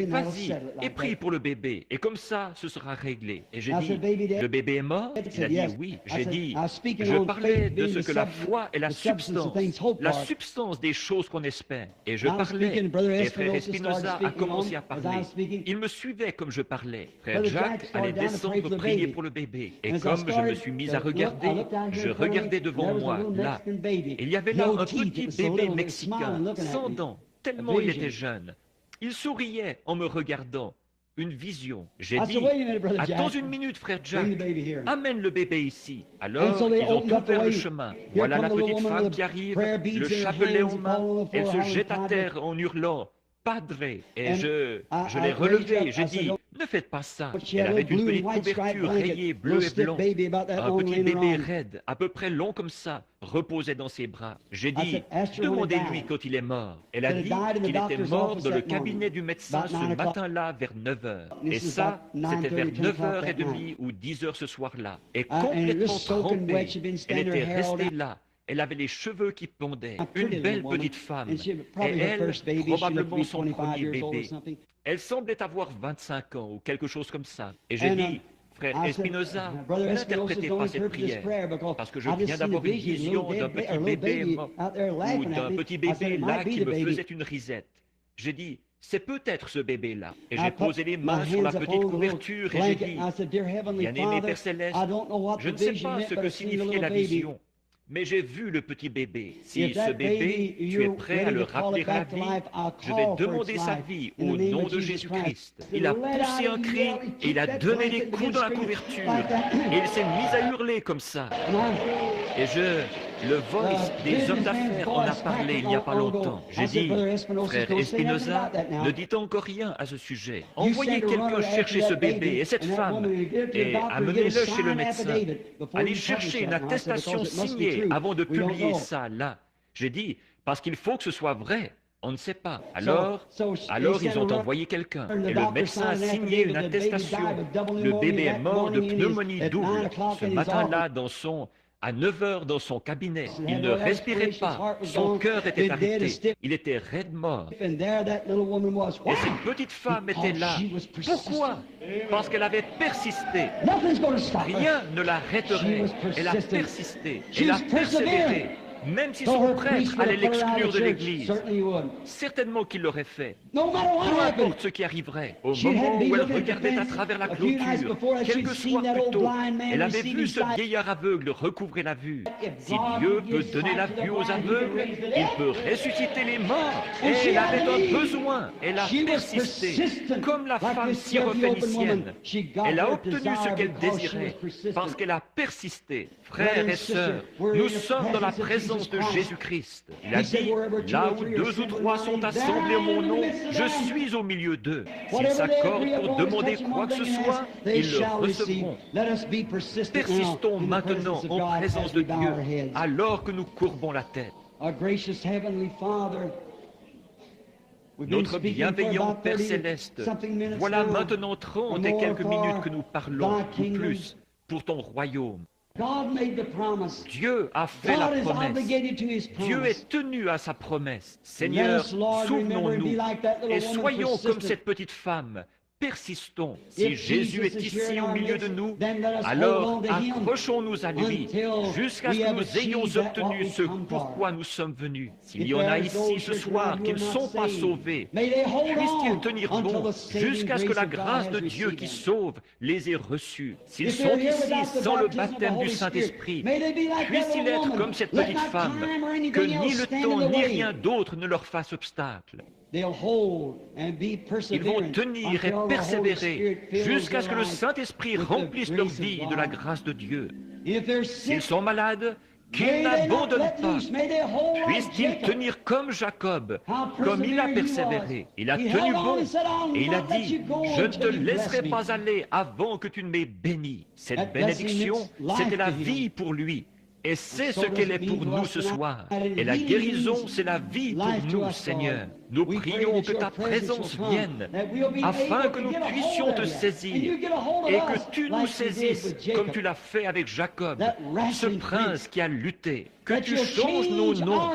Vas-y et prie pour le bébé. Et comme ça, ce sera réglé. Et j'ai dit, le bébé est mort? Il a dit oui. J'ai dit, je parlais de ce que la foi est la substance des choses qu'on espère. Et je parlais. Et frère Espinoza a commencé à parler. Il me suivait comme je parlais. Frère Jacques allait descendre prier pour le bébé. Et comme je me suis mis à regarder, je regardais devant moi, là. Et il y avait là un petit bébé mexicain, sans dents. Tellement il était jeune. Il souriait en me regardant. Une vision. J'ai dit, attends une minute, frère Jack. Amène le bébé ici. Alors, ils ont ouvert le chemin. Voilà la petite femme qui arrive, le chapelet en main. Elle se jette à terre en hurlant, Padre. Et je l'ai relevé. J'ai dit, ne faites pas ça. Elle avait une petite couverture rayée bleu et blanc. Un petit bébé raide, à peu près long comme ça, reposait dans ses bras. J'ai dit, demandez-lui quand il est mort. Elle a dit qu'il était mort dans le cabinet du médecin ce matin-là vers 9 heures. Et ça, c'était vers 9h30 ou 10 heures ce soir-là. Et complètement trempée, elle était restée là. Elle avait les cheveux qui pendaient, une belle petite femme, et elle, probablement son premier bébé. Elle semblait avoir 25 ans ou quelque chose comme ça. Et j'ai dit, frère Espinoza, n'interprétez pas cette prière, parce que je viens d'avoir une vision d'un petit bébé ou d'un petit bébé là qui me faisait une risette. J'ai dit, c'est peut-être ce bébé-là. Et j'ai posé les mains sur la petite couverture et j'ai dit, bien-aimé Père Céleste, je ne sais pas ce que signifiait la vision. Mais j'ai vu le petit bébé. Si ce bébé, tu es prêt à le rappeler à la vie, je vais demander sa vie au nom de Jésus-Christ. Il a poussé un cri et il a donné des coups dans la couverture. Et il s'est mis à hurler comme ça. Et le voice des hommes d'affaires en a parlé il n'y a pas longtemps. J'ai dit, frère Espinoza, ne dites encore rien à ce sujet. Envoyez quelqu'un chercher ce bébé et cette femme et amenez-le chez le médecin. Allez chercher une attestation signée avant de publier ça là. J'ai dit, parce qu'il faut que ce soit vrai. On ne sait pas. Alors ils ont envoyé quelqu'un. Et le médecin a signé une attestation. Le bébé est mort de pneumonie double ce matin-là dans son À 9 heures dans son cabinet, il ne respirait pas, son cœur était arrêté, il était raide mort. Et cette petite femme était là. Pourquoi? Parce qu'elle avait persisté. Rien ne l'arrêterait. Elle a persisté, elle a persévéré. Même si son prêtre allait l'exclure de l'église, certainement qu'il l'aurait fait. Peu importe ce qui arriverait, au moment où elle regardait à travers la clôture, quelques soirs plus tôt, elle avait vu ce vieillard aveugle recouvrer la vue. Si Dieu peut donner la vue aux aveugles, il peut ressusciter les morts. Et elle avait un besoin, elle a persisté, comme la femme syrophénicienne. Elle a obtenu ce qu'elle désirait, parce qu'elle a persisté. Frères et sœurs, nous sommes dans la présence de Jésus-Christ. Il a dit, là où 2 ou 3 sont assemblés en mon nom, je suis au milieu d'eux. S'ils s'accordent pour demander quoi que ce soit, ils le recevront. Persistons maintenant en présence de Dieu, alors que nous courbons la tête. Notre bienveillant Père Céleste, voilà maintenant 30 et quelques minutes que nous parlons, ou plus, pour ton royaume. Dieu a fait la promesse. Dieu est tenu à sa promesse. Seigneur, souvenons-nous et soyons comme cette petite femme. Persistons. Si Jésus est ici au milieu de nous, alors accrochons-nous à lui jusqu'à ce que nous ayons obtenu ce pourquoi nous sommes venus. S'il y en a ici ce soir qui ne sont pas sauvés, puissent-ils tenir bon jusqu'à ce que la grâce de Dieu qui sauve les ait reçus. S'ils sont ici sans le baptême du Saint-Esprit, puissent-ils être comme cette petite femme, que ni le temps ni rien d'autre ne leur fasse obstacle. Ils vont tenir et persévérer jusqu'à ce que le Saint-Esprit remplisse leur vie de la grâce de Dieu. S'ils sont malades, qu'ils n'abandonnent pas. Puissent-ils tenir comme Jacob, comme il a persévéré. Il a tenu bon et il a dit, je ne te laisserai pas aller avant que tu ne m'aies béni. Cette bénédiction, c'était la vie pour lui. Et c'est ce qu'elle est pour nous ce soir. Et la guérison, c'est la vie pour nous, Seigneur. Nous prions que ta présence vienne, afin que nous puissions te saisir, et que tu nous saisisses, comme tu l'as fait avec Jacob, ce prince qui a lutté. Que tu changes nos noms,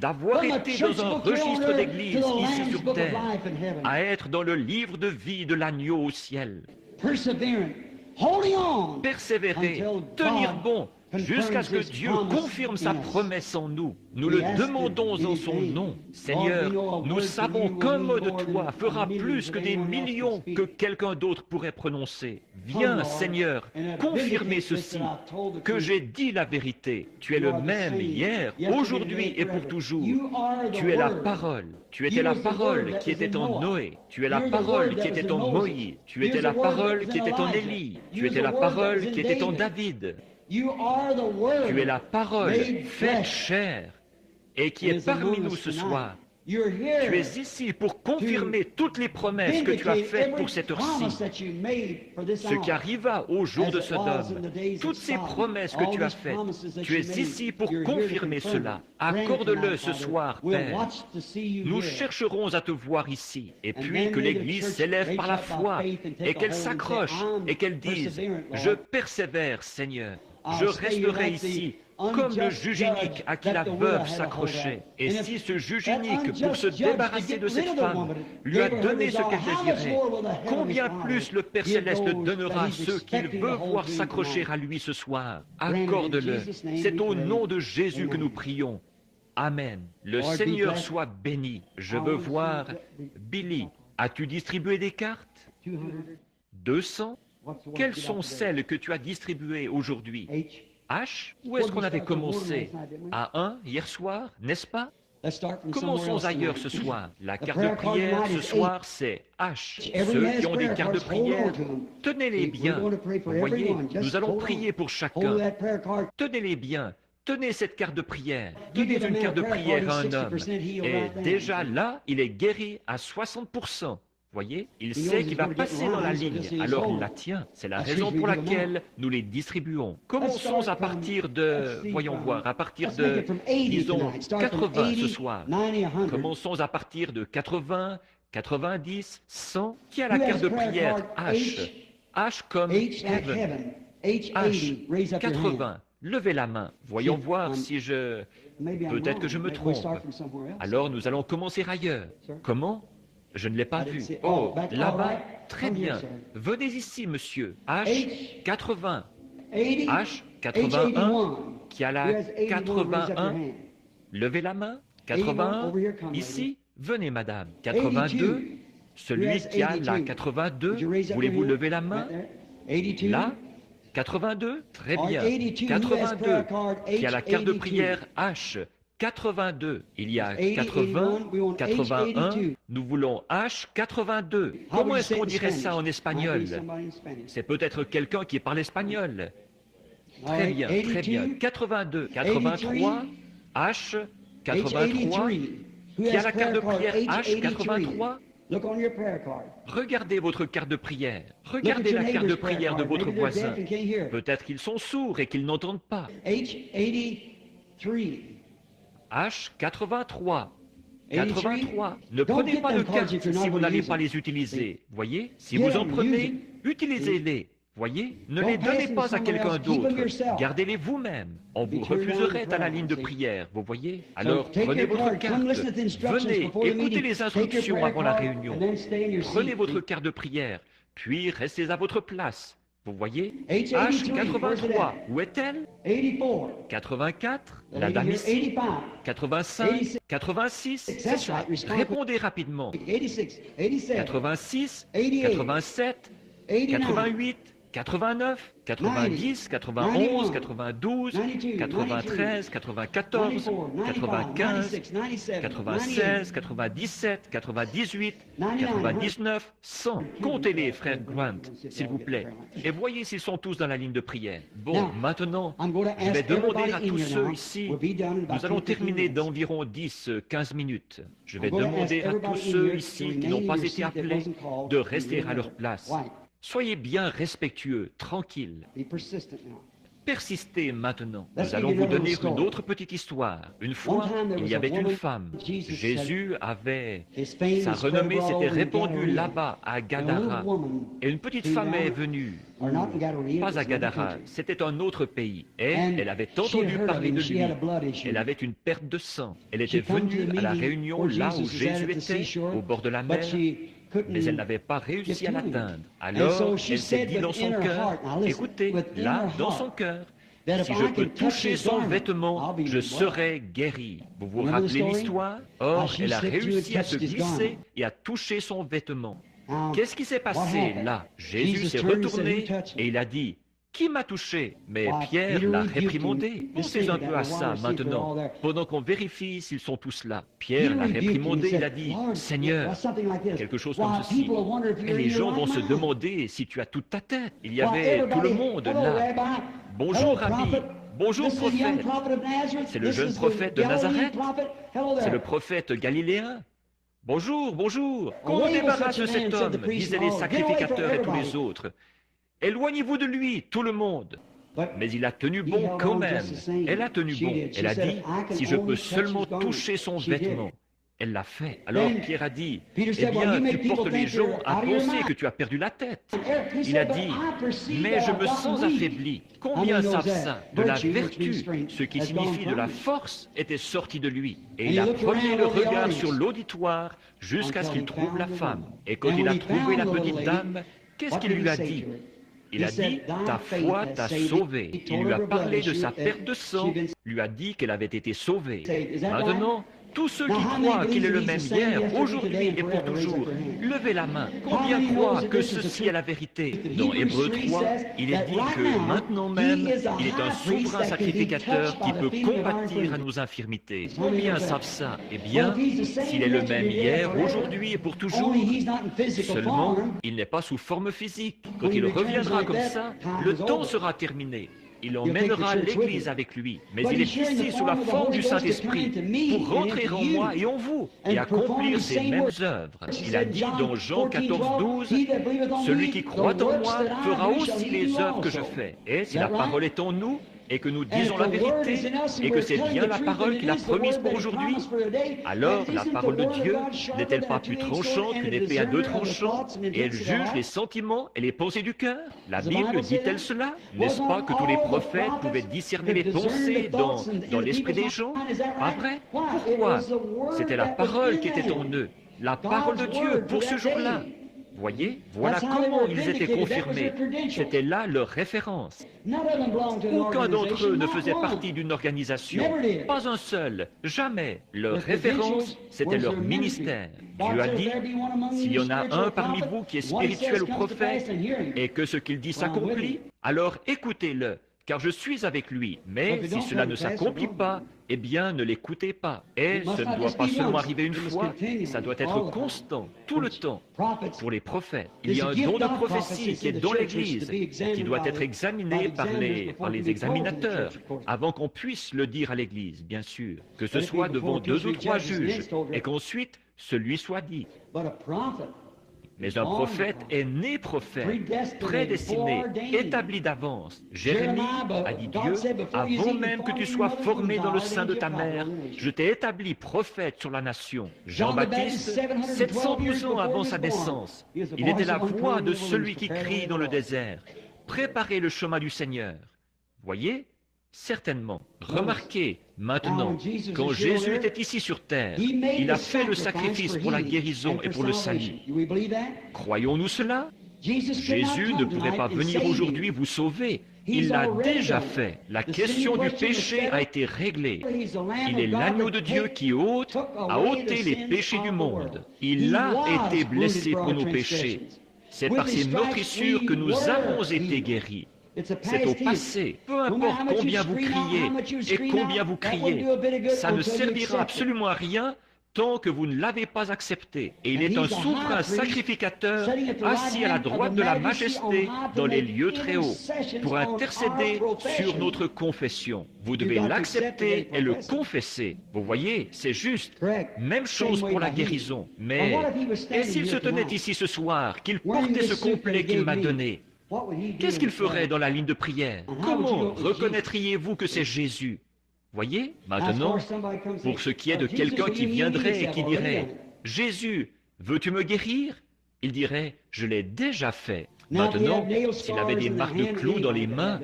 d'avoir été dans un registre d'église ici sur terre, à être dans le livre de vie de l'agneau au ciel. Persévérer, tenir bon, jusqu'à ce que Dieu confirme sa promesse en nous. Nous le demandons en son nom. Seigneur, nous savons qu'un mot de toi fera plus que des millions que quelqu'un d'autre pourrait prononcer. Viens, Seigneur, confirmer ceci, que j'ai dit la vérité. Tu es le même hier, aujourd'hui et pour toujours. Tu es la parole. Tu étais la parole qui était en Noé. Tu es la parole qui était en Moïse. Tu étais la parole qui était en Élie. Tu étais la parole qui était en David. Tu es la parole faite chair et qui est parmi nous ce soir. Tu es ici pour confirmer toutes les promesses que tu as faites pour cette heure-ci. Ce qui arriva au jour de Sodome, toutes ces promesses que tu as faites, tu es ici pour confirmer cela. Accorde-le ce soir, Père. Nous chercherons à te voir ici. Et puis que l'Église s'élève par la foi et qu'elle s'accroche et qu'elle dise « Je persévère, Seigneur. Je resterai ici. » Comme le juge inique à qui la veuve s'accrochait. Et si ce juge inique, pour se débarrasser de cette femme, lui a donné ce qu'elle désirait, combien plus le Père Céleste le donnera à ceux qu'il veut voir s'accrocher à lui ce soir. Accorde-le. C'est au nom de Jésus que nous prions. Amen. Le Seigneur soit béni. Je veux voir Billy. As-tu distribué des cartes? 200? Quelles sont celles que tu as distribuées aujourd'hui? H, où est-ce qu'on avait commencé? À 1 hier soir, n'est-ce pas? Commençons ailleurs ce soir. La carte de prière ce soir, c'est H. Ceux qui ont des cartes de prière, tenez-les bien. Vous voyez, nous allons prier pour chacun. Tenez-les bien. Tenez cette carte de prière. Donnez une carte de prière à un homme. Et déjà là, il est guéri à 60%. Voyez, il sait qu'il va passer dans la ligne, alors il la tient. C'est la raison pour laquelle nous les distribuons. Commençons à partir de, voyons voir, à partir de, disons, 80 ce soir. Commençons à partir de 80, 90, 100. Qui a la carte de prière H? H comme Heaven. H, 80. Levez la main. Voyons voir si je... Peut-être que je me trompe. Alors nous allons commencer ailleurs. Comment? Je ne l'ai pas vu. Oh, là-bas. Très bien. Venez ici, monsieur. H80. H81. Qui a la 81? Levez la main. 81. Ici. Venez, madame. 82. Celui qui a la 82. Voulez-vous lever la main? Là. 82, très bien. 82, qui a la carte de prière H. 82, il y a 80, 81, nous voulons H 82. Comment est-ce qu'on dirait ça en espagnol? C'est peut-être quelqu'un qui parle espagnol. Très bien, très bien. 82, 83, H 83, qui a la carte de prière H 83. Regardez votre carte de prière. Regardez la carte de prière de votre voisin. Peut-être qu'ils sont sourds et qu'ils n'entendent pas. H83. 83. Ne prenez pas de cartes si vous n'allez pas les utiliser. Voyez, si vous en prenez, utilisez-les. Voyez, ne les donnez pas à quelqu'un d'autre. Gardez-les vous-même. On vous refuserait à la ligne de prière, vous voyez? Alors, prenez votre carte. Venez, écoutez les instructions avant la réunion. Prenez votre carte de prière, puis restez à votre place. Vous voyez? H83, où est-elle? 84, la dame ici. 85, 86, c'est ça. Répondez rapidement. 86, 87, 88, 89, 90, 91, 92, 93, 94, 95, 96, 97, 98, 99, 100. Comptez-les, frère Grant, s'il vous plaît, et voyez s'ils sont tous dans la ligne de prière. Bon, maintenant, je vais demander à tous ceux ici, nous allons terminer d'environ 10-15 minutes. Je vais demander à tous ceux ici qui n'ont pas été appelés de rester à leur place. Soyez bien respectueux, tranquilles. Persistez maintenant. Nous allons vous donner une autre petite histoire. Une fois, il y avait une femme. Jésus avait... Sa renommée s'était répandue là-bas, à Gadara. Et une petite femme est venue. Pas à Gadara, c'était un autre pays. Et elle avait entendu parler de lui. Elle avait une perte de sang. Elle était venue à la réunion là où Jésus était, au bord de la mer. Mais elle n'avait pas réussi à l'atteindre. Alors, elle s'est dit dans son cœur, écoutez, là, dans son cœur, si je peux toucher son vêtement, je serai guéri. Vous vous rappelez l'histoire? Or, elle a réussi à se glisser et à toucher son vêtement. Qu'est-ce qui s'est passé là? Jésus s'est retourné et il a dit, qui m'a touché? Mais Pierre l'a réprimandé. Pensez un peu à ça maintenant, pendant qu'on vérifie s'ils sont tous là. Pierre l'a réprimandé, il a dit, Seigneur, quelque chose comme ceci. Et les gens vont se demander si tu as toute ta tête. Il y avait tout le monde là. Bonjour, Rabbi. Bonjour, prophète. C'est le jeune prophète de Nazareth. C'est le prophète galiléen. Bonjour, bonjour. Qu'on débarrasse de cet homme, disaient les sacrificateurs et tous les autres. Éloignez-vous de lui, tout le monde. Mais il a tenu bon quand même. Elle a tenu bon. Elle a dit, si je peux seulement toucher son vêtement. Elle l'a fait. Alors Pierre a dit, eh bien, tu portes les gens à penser que tu as perdu la tête. Il a dit, mais je me sens affaibli. Combien savent ça? De la vertu, ce qui signifie de la force, était sorti de lui. Et il a promené le regard sur l'auditoire jusqu'à ce qu'il trouve la femme. Et quand il a trouvé la petite dame, qu'est-ce qu'il lui a dit? Il a dit, ta foi t'a sauvé. Il lui a parlé de sa perte de sang, lui a dit qu'elle avait été sauvée. Maintenant, tous ceux qui croient qu'il est le même hier, aujourd'hui et pour toujours, levez la main. Combien croient que ceci est la vérité? Dans Hébreux 3, il est dit que maintenant même, il est un souverain sacrificateur qui peut compatir à nos infirmités. Combien savent ça? Eh bien, s'il est le même hier, aujourd'hui et pour toujours, seulement, il n'est pas sous forme physique. Quand il reviendra comme ça, le temps sera terminé. Il emmènera l'Église avec lui, mais il est ici sous la forme du Saint-Esprit pour rentrer en moi et en vous et accomplir ses mêmes œuvres. Il a dit dans Jean 14, 12, « Celui qui croit en moi fera aussi les œuvres que je fais. » Et si la parole est en nous, et que nous disons la vérité et que c'est bien la parole qu'il a promise pour aujourd'hui, alors la parole de Dieu n'est-elle pas plus tranchante qu'une épée à deux tranchants et elle juge les sentiments et les pensées du cœur? La Bible dit-elle cela? N'est-ce pas que tous les prophètes pouvaient discerner les pensées dans l'esprit des gens? Pas vrai? Pourquoi? C'était la parole qui était en eux, la parole de Dieu pour ce jour-là. Voyez, voilà comment ils étaient confirmés. C'était là leur référence. Aucun d'entre eux ne faisait partie d'une organisation. Pas un seul. Jamais. Leur référence, c'était leur ministère. Dieu a dit, s'il y en a un parmi vous qui est spirituel ou prophète, et que ce qu'il dit s'accomplit, alors écoutez-le, car je suis avec lui. Mais si cela ne s'accomplit pas, eh bien, ne l'écoutez pas. Et ce ne doit pas seulement arriver une fois, ça doit être constant, tout le temps. Pour les prophètes, il y a un don de prophétie qui est dans l'Église, qui doit être examiné par les examinateurs, avant qu'on puisse le dire à l'Église, bien sûr, que ce soit devant 2 ou 3 juges, et qu'ensuite, celui soit dit. Mais un prophète est né prophète, prédestiné, établi d'avance. Jérémie a dit Dieu, avant même que tu sois formé dans le sein de ta mère, je t'ai établi prophète sur la nation. Jean-Baptiste, 712 ans avant sa naissance, il était la voix de celui qui crie dans le désert. Préparez le chemin du Seigneur. Voyez? Certainement. Remarquez, maintenant, quand Jésus était ici sur terre, il a fait le sacrifice pour la guérison et pour le salut. Croyons-nous cela? Jésus ne pourrait pas venir aujourd'hui vous sauver. Il l'a déjà fait. La question du péché a été réglée. Il est l'agneau de Dieu qui a ôté les péchés du monde. Il a été blessé pour nos péchés. C'est par ses meurtrissures que nous avons été guéris. C'est au passé. Peu importe combien vous criez et combien vous criez, ça ne servira absolument à rien tant que vous ne l'avez pas accepté. Et il est un souverain sacrificateur assis à la droite de la majesté dans les lieux très hauts pour intercéder sur notre confession. Vous devez l'accepter et le confesser. Vous voyez, c'est juste. Même chose pour la guérison. Mais, et s'il se tenait ici ce soir, qu'il portait ce complet qu'il m'a donné, qu'est-ce qu'il ferait dans la ligne de prière? Comment reconnaîtriez-vous que c'est Jésus? Voyez, maintenant, pour ce qui est de quelqu'un qui viendrait et qui dirait, « Jésus, veux-tu me guérir ?» Il dirait, « Je l'ai déjà fait. » Maintenant, s'il avait des marques de clous dans les mains,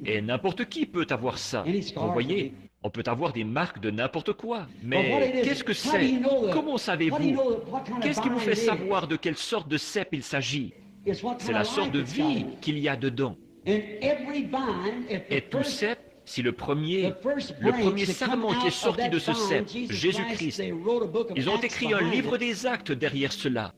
et n'importe qui peut avoir ça, vous voyez, on peut avoir des marques de n'importe quoi. Mais qu'est-ce que c'est? Comment savez-vous? Qu'est-ce qui vous fait savoir de quelle sorte de cep il s'agit? C'est la sorte de vie qu'il y a dedans. Et tout cep, si le premier sarment qui est sorti de ce cep, Jésus-Christ, ils ont écrit un livre des actes derrière cela.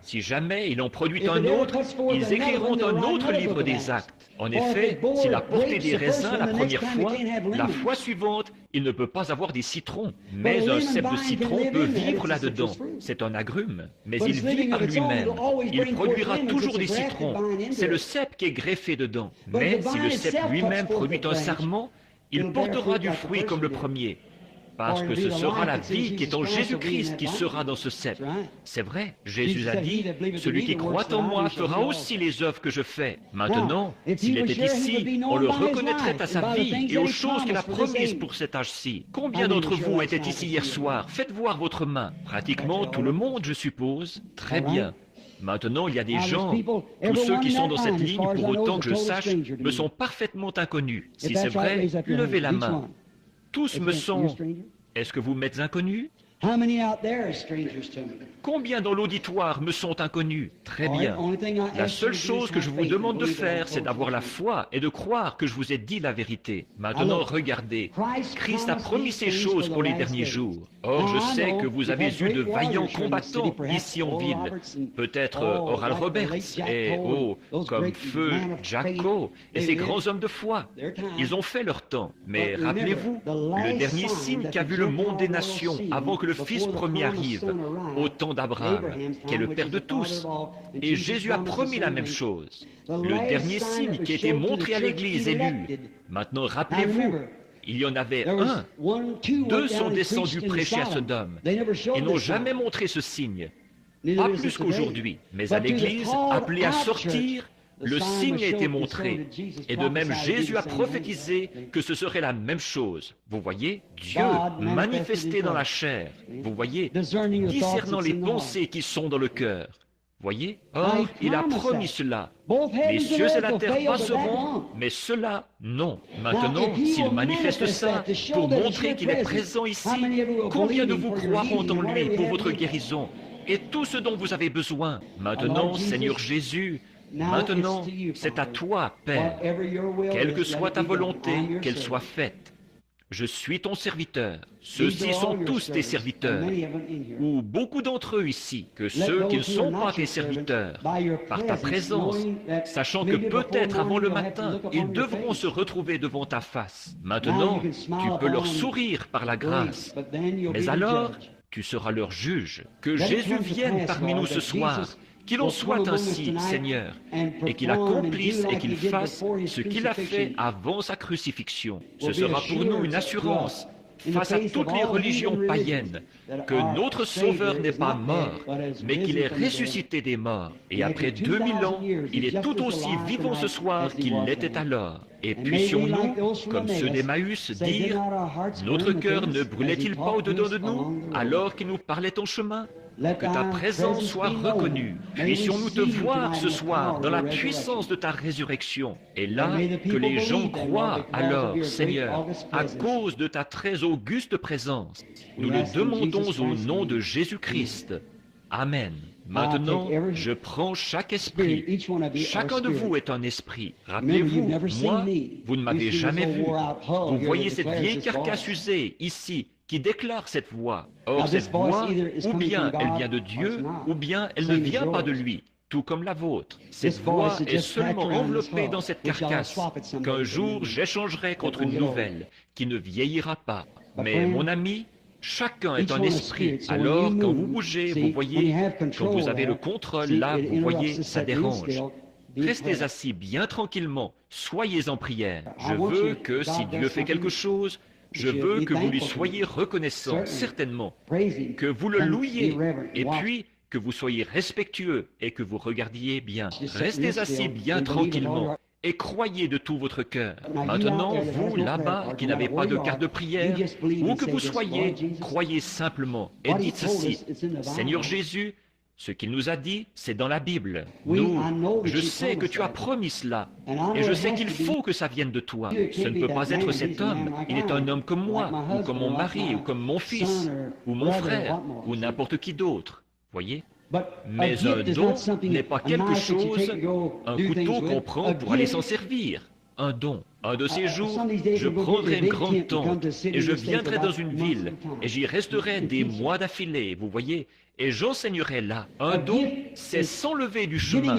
Si jamais ils en produit un autre, ils écriront un autre livre des actes. En effet, s'il a porté des raisins la première fois, la fois suivante, il ne peut pas avoir des citrons. Mais un cep de citron peut vivre là-dedans. C'est un agrume, mais il vit par lui-même. Il produira toujours des citrons. C'est le cep qui est greffé dedans. Mais si le cep lui-même produit un sarment, il portera du fruit comme le premier. Parce que ce sera la vie qui est en Jésus-Christ qui sera dans ce cep. C'est vrai, Jésus a dit, « Celui qui croit en moi fera aussi les œuvres que je fais. » Maintenant, s'il était ici, on le reconnaîtrait à sa vie et aux choses qu'il a promises pour cet âge-ci. Combien d'entre vous étaient ici hier soir? Faites voir votre main. Pratiquement tout le monde, je suppose. Très bien. Maintenant, il y a des gens, tous ceux qui sont dans cette ligne, pour autant que je sache, me sont parfaitement inconnus. Si c'est vrai, levez la main. Tous me sont... Est-ce que vous m'êtes inconnus? Combien dans l'auditoire me sont inconnus? Très bien. La seule chose que je vous demande de faire, c'est d'avoir la foi et de croire que je vous ai dit la vérité. Maintenant, regardez. Christ a promis ces choses pour les derniers jours. Or, je sais que vous avez eu de vaillants combattants ici en ville. Peut-être Oral Roberts et, comme Feu Jacko et ces grands hommes de foi. Ils ont fait leur temps. Mais rappelez-vous, le dernier signe qu'a vu le monde des nations avant que le Fils premier arrive, au temps d'Abraham, qui est le Père de tous. Et Jésus a promis la même chose. Le dernier signe qui a été montré à l'Église élue. Maintenant, rappelez-vous, il y en avait un. 2 sont descendus prêcher à Sodome. Ils n'ont jamais montré ce signe. Pas plus qu'aujourd'hui. Mais à l'Église, appelée à sortir, Le signe a été montré. Et de même, Jésus a prophétisé que ce serait la même chose. Vous voyez, Dieu manifesté dans la chair. Vous voyez, discernant les pensées qui sont dans le cœur. Voyez? Or, il a promis cela. Les cieux et la terre passeront, mais cela, non. Maintenant, s'il manifeste ça pour montrer qu'il est présent ici, combien de vous croiront en lui pour votre guérison et tout ce dont vous avez besoin? Maintenant, Seigneur Jésus, maintenant, c'est à toi, Père. Quelle que soit ta volonté, qu'elle soit faite. Je suis ton serviteur. Ceux-ci sont tous tes serviteurs, ou beaucoup d'entre eux ici, que ceux qui ne sont pas tes serviteurs, par ta présence, sachant que peut-être avant le matin, ils devront se retrouver devant ta face. Maintenant, tu peux leur sourire par la grâce, mais alors, tu seras leur juge. Que Jésus vienne parmi nous ce soir, qu'il en soit ainsi, Seigneur, et qu'il accomplisse et qu'il fasse ce qu'il a fait avant sa crucifixion. Ce sera pour nous une assurance face à toutes les religions païennes, que notre Sauveur n'est pas mort, mais qu'il est ressuscité des morts. Et après 2000 ans, il est tout aussi vivant ce soir qu'il l'était alors. Et puissions-nous, comme ceux d'Emmaüs, dire, notre cœur ne brûlait-il pas au-dedans de nous, alors qu'il nous parlait en chemin? Que ta présence soit reconnue. Puissions-nous te voir ce soir dans la puissance de ta résurrection. Et là, que les gens croient alors, Seigneur, à cause de ta très auguste présence. Nous le demandons au nom de Jésus-Christ. Amen. Maintenant, je prends chaque esprit. Chacun de vous est un esprit. Rappelez-vous, moi, vous ne m'avez jamais vu. Vous voyez cette vieille carcasse usée, ici, qui déclare cette voix. Or, cette voix, ou bien elle vient de Dieu, ou bien elle ne vient pas de lui, tout comme la vôtre. Cette voix est seulement enveloppée dans cette carcasse, qu'un jour j'échangerai contre une nouvelle, qui ne vieillira pas. Mais mon ami, chacun est un esprit. Alors, quand vous bougez, vous voyez, quand vous avez le contrôle, là, vous voyez, ça dérange. Restez assis bien tranquillement, soyez en prière. Je veux que, si Dieu fait quelque chose, je veux que vous lui soyez reconnaissant, certainement, que vous le louiez, et puis que vous soyez respectueux et que vous regardiez bien. Restez assis bien tranquillement et croyez de tout votre cœur. Maintenant, vous, là-bas, qui n'avez pas de carte de prière, où que vous soyez, croyez simplement et dites ceci, Seigneur Jésus, ce qu'il nous a dit, c'est dans la Bible. Je sais que tu as promis cela, et je sais qu'il faut que ça vienne de toi. Ce ne peut pas être cet homme. Il est un homme comme moi, ou comme mon mari, ou comme mon fils, ou mon frère, ou n'importe qui d'autre. Voyez? Mais un don n'est pas quelque chose, un couteau qu'on prend pour aller s'en servir. Un don. Un de ces jours, je prendrai une grande tente et je viendrai dans une ville et j'y resterai des mois d'affilée, vous voyez, et j'enseignerai là. Un don, c'est s'enlever du chemin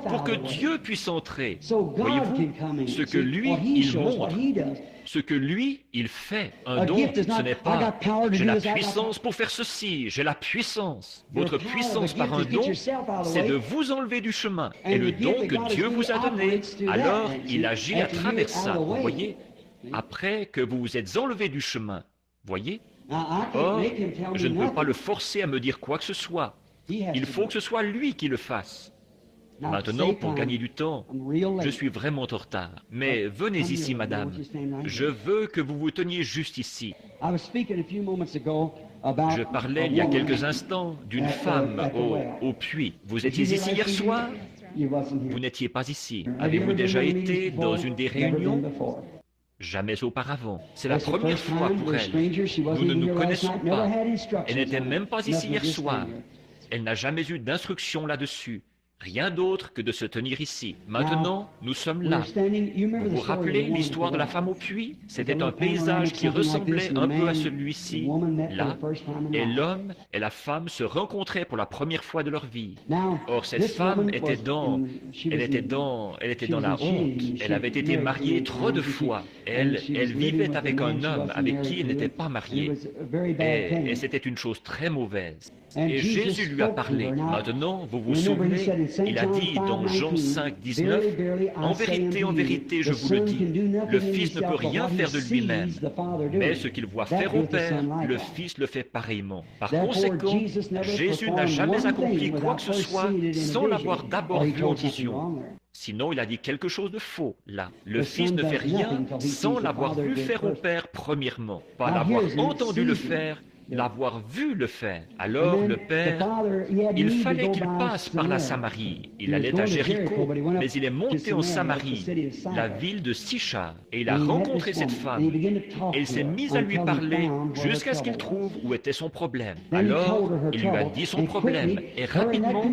pour que Dieu puisse entrer. Voyez-vous, ce que lui, il montre, ce que lui, il fait. Un don, ce n'est pas « j'ai la puissance pour faire ceci, j'ai la puissance ». Votre puissance par un don, c'est de vous enlever du chemin. Et le don que Dieu vous a donné, alors il agit à travers ça, vous voyez, après que vous vous êtes enlevé du chemin, voyez. Or, je ne peux pas le forcer à me dire quoi que ce soit. Il faut que ce soit lui qui le fasse. Maintenant, pour gagner du temps, je suis vraiment en retard. Mais venez ici, madame. Je veux que vous vous teniez juste ici. Je parlais il y a quelques instants d'une femme au puits. Vous étiez ici hier soir? Vous n'étiez pas ici. Avez-vous déjà été dans une des réunions? Jamais auparavant. C'est la première fois pour elle. Nous ne nous connaissons pas. Elle n'était même pas ici hier soir. Elle n'a jamais eu d'instruction là-dessus. Rien d'autre que de se tenir ici. Maintenant, nous sommes là. Vous vous rappelez l'histoire de la femme au puits? C'était un paysage qui ressemblait un peu à celui-ci, là, et l'homme et la femme se rencontraient pour la première fois de leur vie. Or, cette femme était dans la honte. Elle avait été mariée trop de fois. Elle vivait avec un homme avec qui elle n'était pas mariée. Et c'était une chose très mauvaise. Et Jésus lui a parlé. Maintenant, vous vous souvenez, il a dit dans Jean 5, 19, « En vérité, je vous le dis, le Fils ne peut rien faire de lui-même, mais ce qu'il voit faire au Père, le Fils le fait pareillement. » Par conséquent, Jésus n'a jamais accompli quoi que ce soit sans l'avoir d'abord vu en vision. Sinon, il a dit quelque chose de faux, là. Le Fils ne fait rien sans l'avoir vu faire au Père premièrement, pas l'avoir entendu le faire, l'avoir vu le faire. Alors le Père, il fallait qu'il passe par la Samarie. Il allait à Jéricho, mais il est monté en Samarie, la ville de Sichar, et il a rencontré cette femme. Et il s'est mis à lui parler jusqu'à ce qu'il trouve où était son problème. Alors, il lui a dit son problème, et rapidement,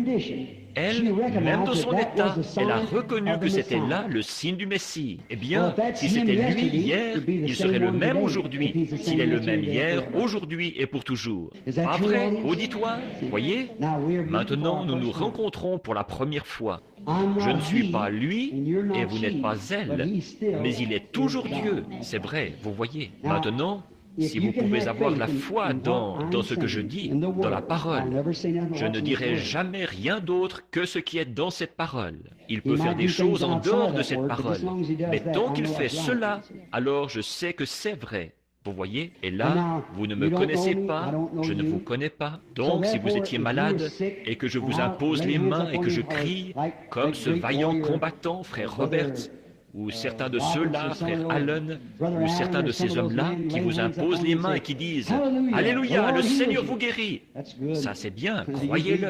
elle, même dans son état, elle a reconnu que c'était là le signe du Messie. Eh bien, si c'était lui hier, il serait le même aujourd'hui. S'il est le même hier, aujourd'hui et pour toujours. Pas vrai, auditoire, voyez? Maintenant, nous nous rencontrons pour la première fois. Je ne suis pas lui et vous n'êtes pas elle, mais il est toujours Dieu. C'est vrai, vous voyez. Maintenant, si vous pouvez avoir la foi dans ce que je dis, dans la parole, je ne dirai jamais rien d'autre que ce qui est dans cette parole. Il peut faire des choses en dehors de cette parole, mais tant qu'il fait cela, alors je sais que c'est vrai. Vous voyez? Et là, vous ne me connaissez pas, je ne vous connais pas. Donc, si vous étiez malade et que je vous impose les mains et que je crie, comme ce vaillant combattant, frère Roberts, ou certains de ceux-là, frère Allen, ou certains de ces hommes-là qui vous imposent les mains et qui disent « Alléluia, le Seigneur vous guérit !» Ça c'est bien, croyez-le,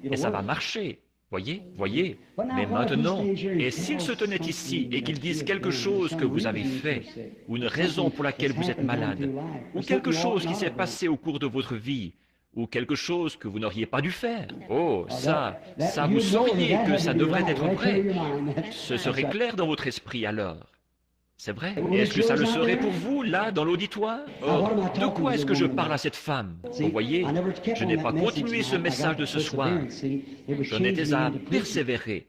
et ça va marcher. Voyez. Mais maintenant, et s'ils se tenaient ici et qu'ils disent quelque chose que vous avez fait, ou une raison pour laquelle vous êtes malade, ou quelque chose qui s'est passé au cours de votre vie, ou quelque chose que vous n'auriez pas dû faire. Oh, ça vous sauriez que ça devrait être vrai. Ce serait clair dans votre esprit alors. C'est vrai. Et est-ce que ça le serait pour vous, là, dans l'auditoire? Oh, de quoi est-ce que je parle à cette femme? Vous voyez, je n'ai pas continué ce message de ce soir. J'en étais à persévérer.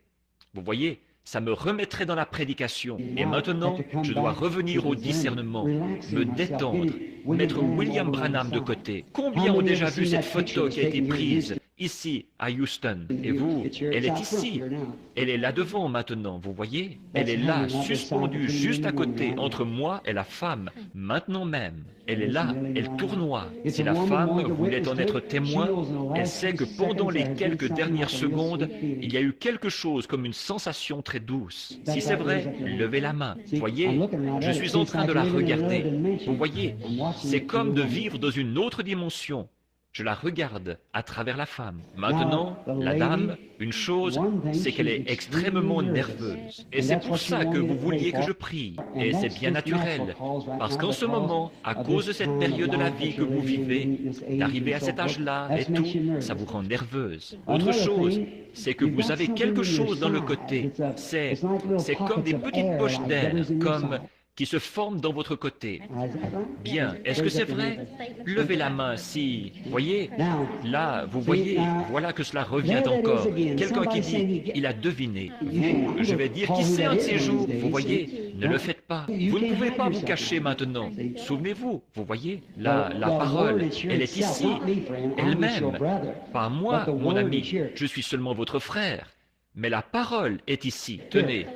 Vous voyez, ça me remettrait dans la prédication. Et maintenant, je dois revenir au discernement, me détendre, mettre William Branham de côté. Combien ont déjà vu cette photo qui a été prise ici, à Houston? Et vous, elle est ici. Elle est là devant maintenant, vous voyez? Elle est là, suspendue juste à côté, entre moi et la femme, maintenant même. Elle est là, elle tournoie. Si la femme voulait en être témoin, elle sait que pendant les quelques dernières secondes, il y a eu quelque chose comme une sensation très douce. Si c'est vrai, levez la main. Voyez, je suis en train de la regarder. Vous voyez, c'est comme de vivre dans une autre dimension. Je la regarde à travers la femme. Maintenant, la dame, une chose, c'est qu'elle est extrêmement nerveuse. Et c'est pour ça que vous vouliez que je prie. Et c'est bien naturel. Parce qu'en ce moment, à cause de cette période de la vie que vous vivez, d'arriver à cet âge-là et tout, ça vous rend nerveuse. Autre chose, c'est que vous avez quelque chose dans le côté. C'est comme des petites poches d'air, comme qui se forment dans votre côté. Bien, est-ce que c'est vrai? Levez la main si... Voyez, là, vous voyez, voilà que cela revient encore. Quelqu'un qui dit, il a deviné. Vous, je vais dire, qui sait un de ces jours? Vous voyez, ne le faites pas. Vous ne pouvez pas vous cacher maintenant. Souvenez-vous, vous voyez, la parole, elle est ici, elle-même. Pas moi, mon ami, je suis seulement votre frère. Mais la parole est ici. Tenez,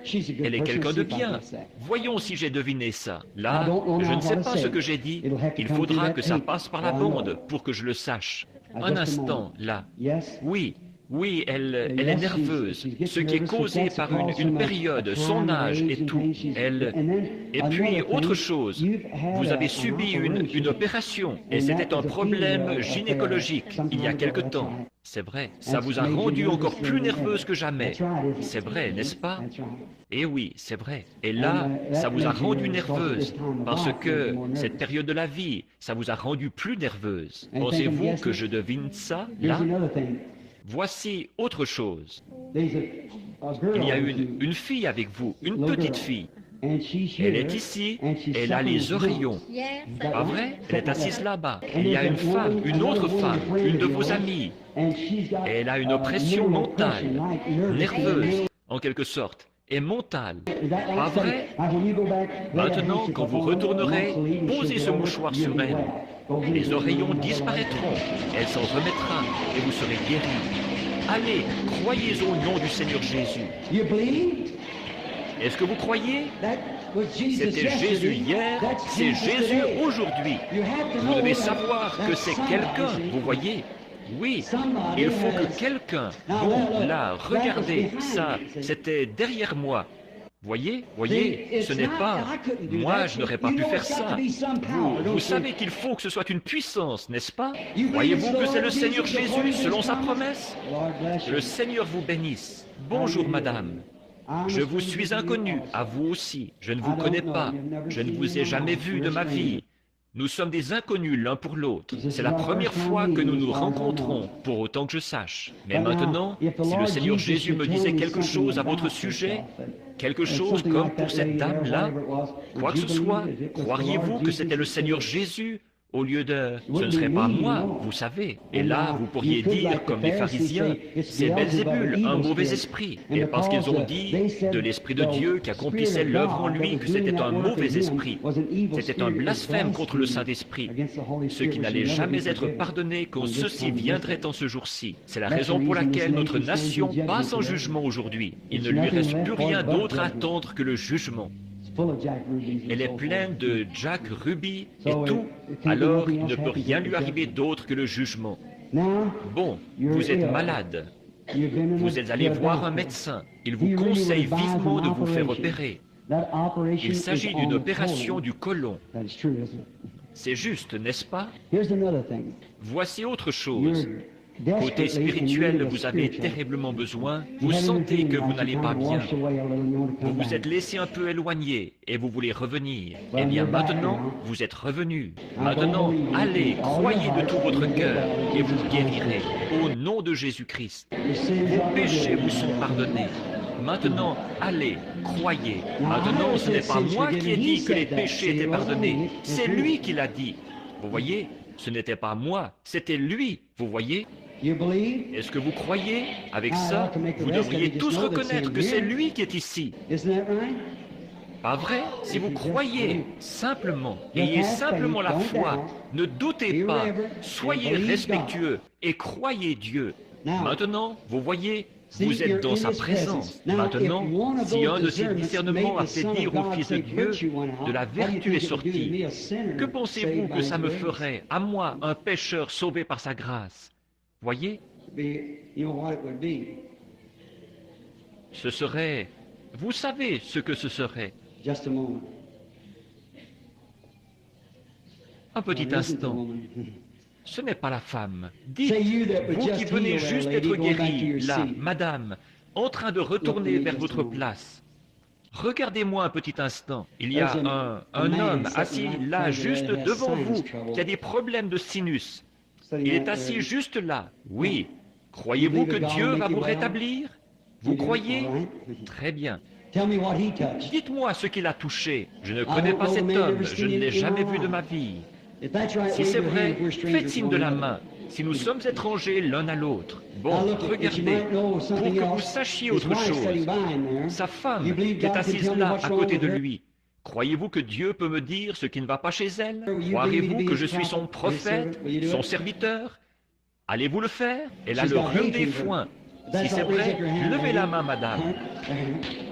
elle est quelqu'un de bien. Voyons si j'ai deviné ça. Là, je ne sais pas ce que j'ai dit. Il faudra que ça passe par la bande pour que je le sache. Un instant, là. Oui, elle est nerveuse, ce qui est causé par une période, son âge et tout. Et puis, autre chose, vous avez subi une opération, et c'était un problème gynécologique il y a quelque temps. C'est vrai, ça vous a rendu encore plus nerveuse que jamais. C'est vrai, n'est-ce pas? Eh oui, c'est vrai. Et là, ça vous a rendu nerveuse, parce que cette période de la vie, ça vous a rendu plus nerveuse. Pensez-vous que je devine ça, là? Voici autre chose. Il y a une fille avec vous, une petite fille. Elle est ici, elle a les oreillons. Pas vrai? Elle est assise là-bas. Il y a une femme, une autre femme, une de vos amies. Elle a une oppression mentale, nerveuse, en quelque sorte, et mentale. Pas vrai? Maintenant, quand vous retournerez, posez ce mouchoir sur elle. Les oreillons disparaîtront, elle s'en remettra et vous serez guéris. Allez, croyez au nom du Seigneur Jésus. You believe? Est-ce que vous croyez? That was Jesus C'était Jésus yesterday. hier, That's c'est Jesus Jésus today. aujourd'hui. You have to Vous know devez that savoir que c'est somebody, quelqu'un, see, vous voyez? Oui, somebody il faut has- que quelqu'un... Now, Bon, look, là, that was regardez, behind ça, me, see. c'était derrière moi. Voyez, See, voyez, it's ce n'est not- pas... I couldn't do Moi, that. je n'aurais pas You pu know faire it's got ça. to be some power, Vous don't you? savez qu'il faut que ce soit une puissance, n'est-ce pas? You Croyez-vous believe que c'est le it's the Seigneur Lord Jesus Jésus according to selon his sa promise? promesse? Lord bless Le you. Seigneur vous bénisse. Bonjour, madame. Je vous suis inconnu, à vous aussi. Je ne vous connais pas. Je ne vous ai jamais vu de ma vie. Nous sommes des inconnus l'un pour l'autre. C'est la première fois que nous nous rencontrons, pour autant que je sache. Mais maintenant, si le Seigneur Jésus me disait quelque chose à votre sujet, quelque chose comme pour cette dame-là, quoi que ce soit, croiriez-vous que c'était le Seigneur Jésus au lieu de « ce ne serait pas moi », vous savez. Et là, vous pourriez dire, comme les pharisiens, c'est Belzébul, un mauvais esprit. Et parce qu'ils ont dit de l'Esprit de Dieu qui accomplissait l'œuvre en lui que c'était un mauvais esprit. C'était un blasphème contre le Saint-Esprit, ce qui n'allait jamais être pardonné quand ceci viendrait en ce jour-ci. C'est la raison pour laquelle notre nation passe en jugement aujourd'hui. Il ne lui reste plus rien d'autre à attendre que le jugement. Elle est pleine de Jack Ruby et tout, alors il ne peut rien lui arriver d'autre que le jugement. Bon, vous êtes malade. Vous êtes allé voir un médecin. Il vous conseille vivement de vous faire opérer. Il s'agit d'une opération du côlon. C'est juste, n'est-ce pas? Voici autre chose. Côté spirituel, vous avez terriblement besoin. Vous sentez que vous n'allez pas bien. Vous vous êtes laissé un peu éloigner et vous voulez revenir. Eh bien maintenant, vous êtes revenu. Maintenant, allez, croyez de tout votre cœur et vous guérirez. Au nom de Jésus-Christ. Vos péchés vous sont pardonnés. Maintenant, allez, croyez. Maintenant, ce n'est pas moi qui ai dit que les péchés étaient pardonnés. C'est lui qui l'a dit. Vous voyez, ce n'était pas moi, c'était lui. Vous voyez? Est-ce que vous croyez? Avec ça, vous devriez tous reconnaître que c'est lui qui est ici. Pas vrai? Si vous croyez simplement, ayez simplement la foi, ne doutez pas, soyez respectueux et croyez Dieu. Maintenant, vous voyez, vous êtes dans sa présence. Maintenant, si un de ces discernements a fait dire au Fils de Dieu, de la vertu est sortie, que pensez-vous que ça me ferait, à moi, un pécheur sauvé par sa grâce? Voyez? Ce serait... Vous savez ce que ce serait. Un petit instant. Ce n'est pas la femme. Dites, vous qui venez juste d'être guéri, là, madame, en train de retourner vers votre place. Regardez-moi un petit instant. Il y a un homme assis là, juste devant vous, qui a des problèmes de sinus. Il est assis juste là. Oui. Croyez-vous que Dieu va vous rétablir? Vous croyez? Très bien. Dites-moi ce qu'il a touché. Je ne connais pas cet homme. Je ne l'ai jamais vu de ma vie. Si c'est vrai, faites signe de la main. Si nous sommes étrangers l'un à l'autre. Bon, regardez, pour que vous sachiez autre chose. Sa femme qui est assise là, à côté de lui. Croyez-vous que Dieu peut me dire ce qui ne va pas chez elle? Croirez-vous que je suis son prophète, son serviteur? Allez-vous le faire? Elle a le rhume des foins. Si c'est vrai, levez la main, madame.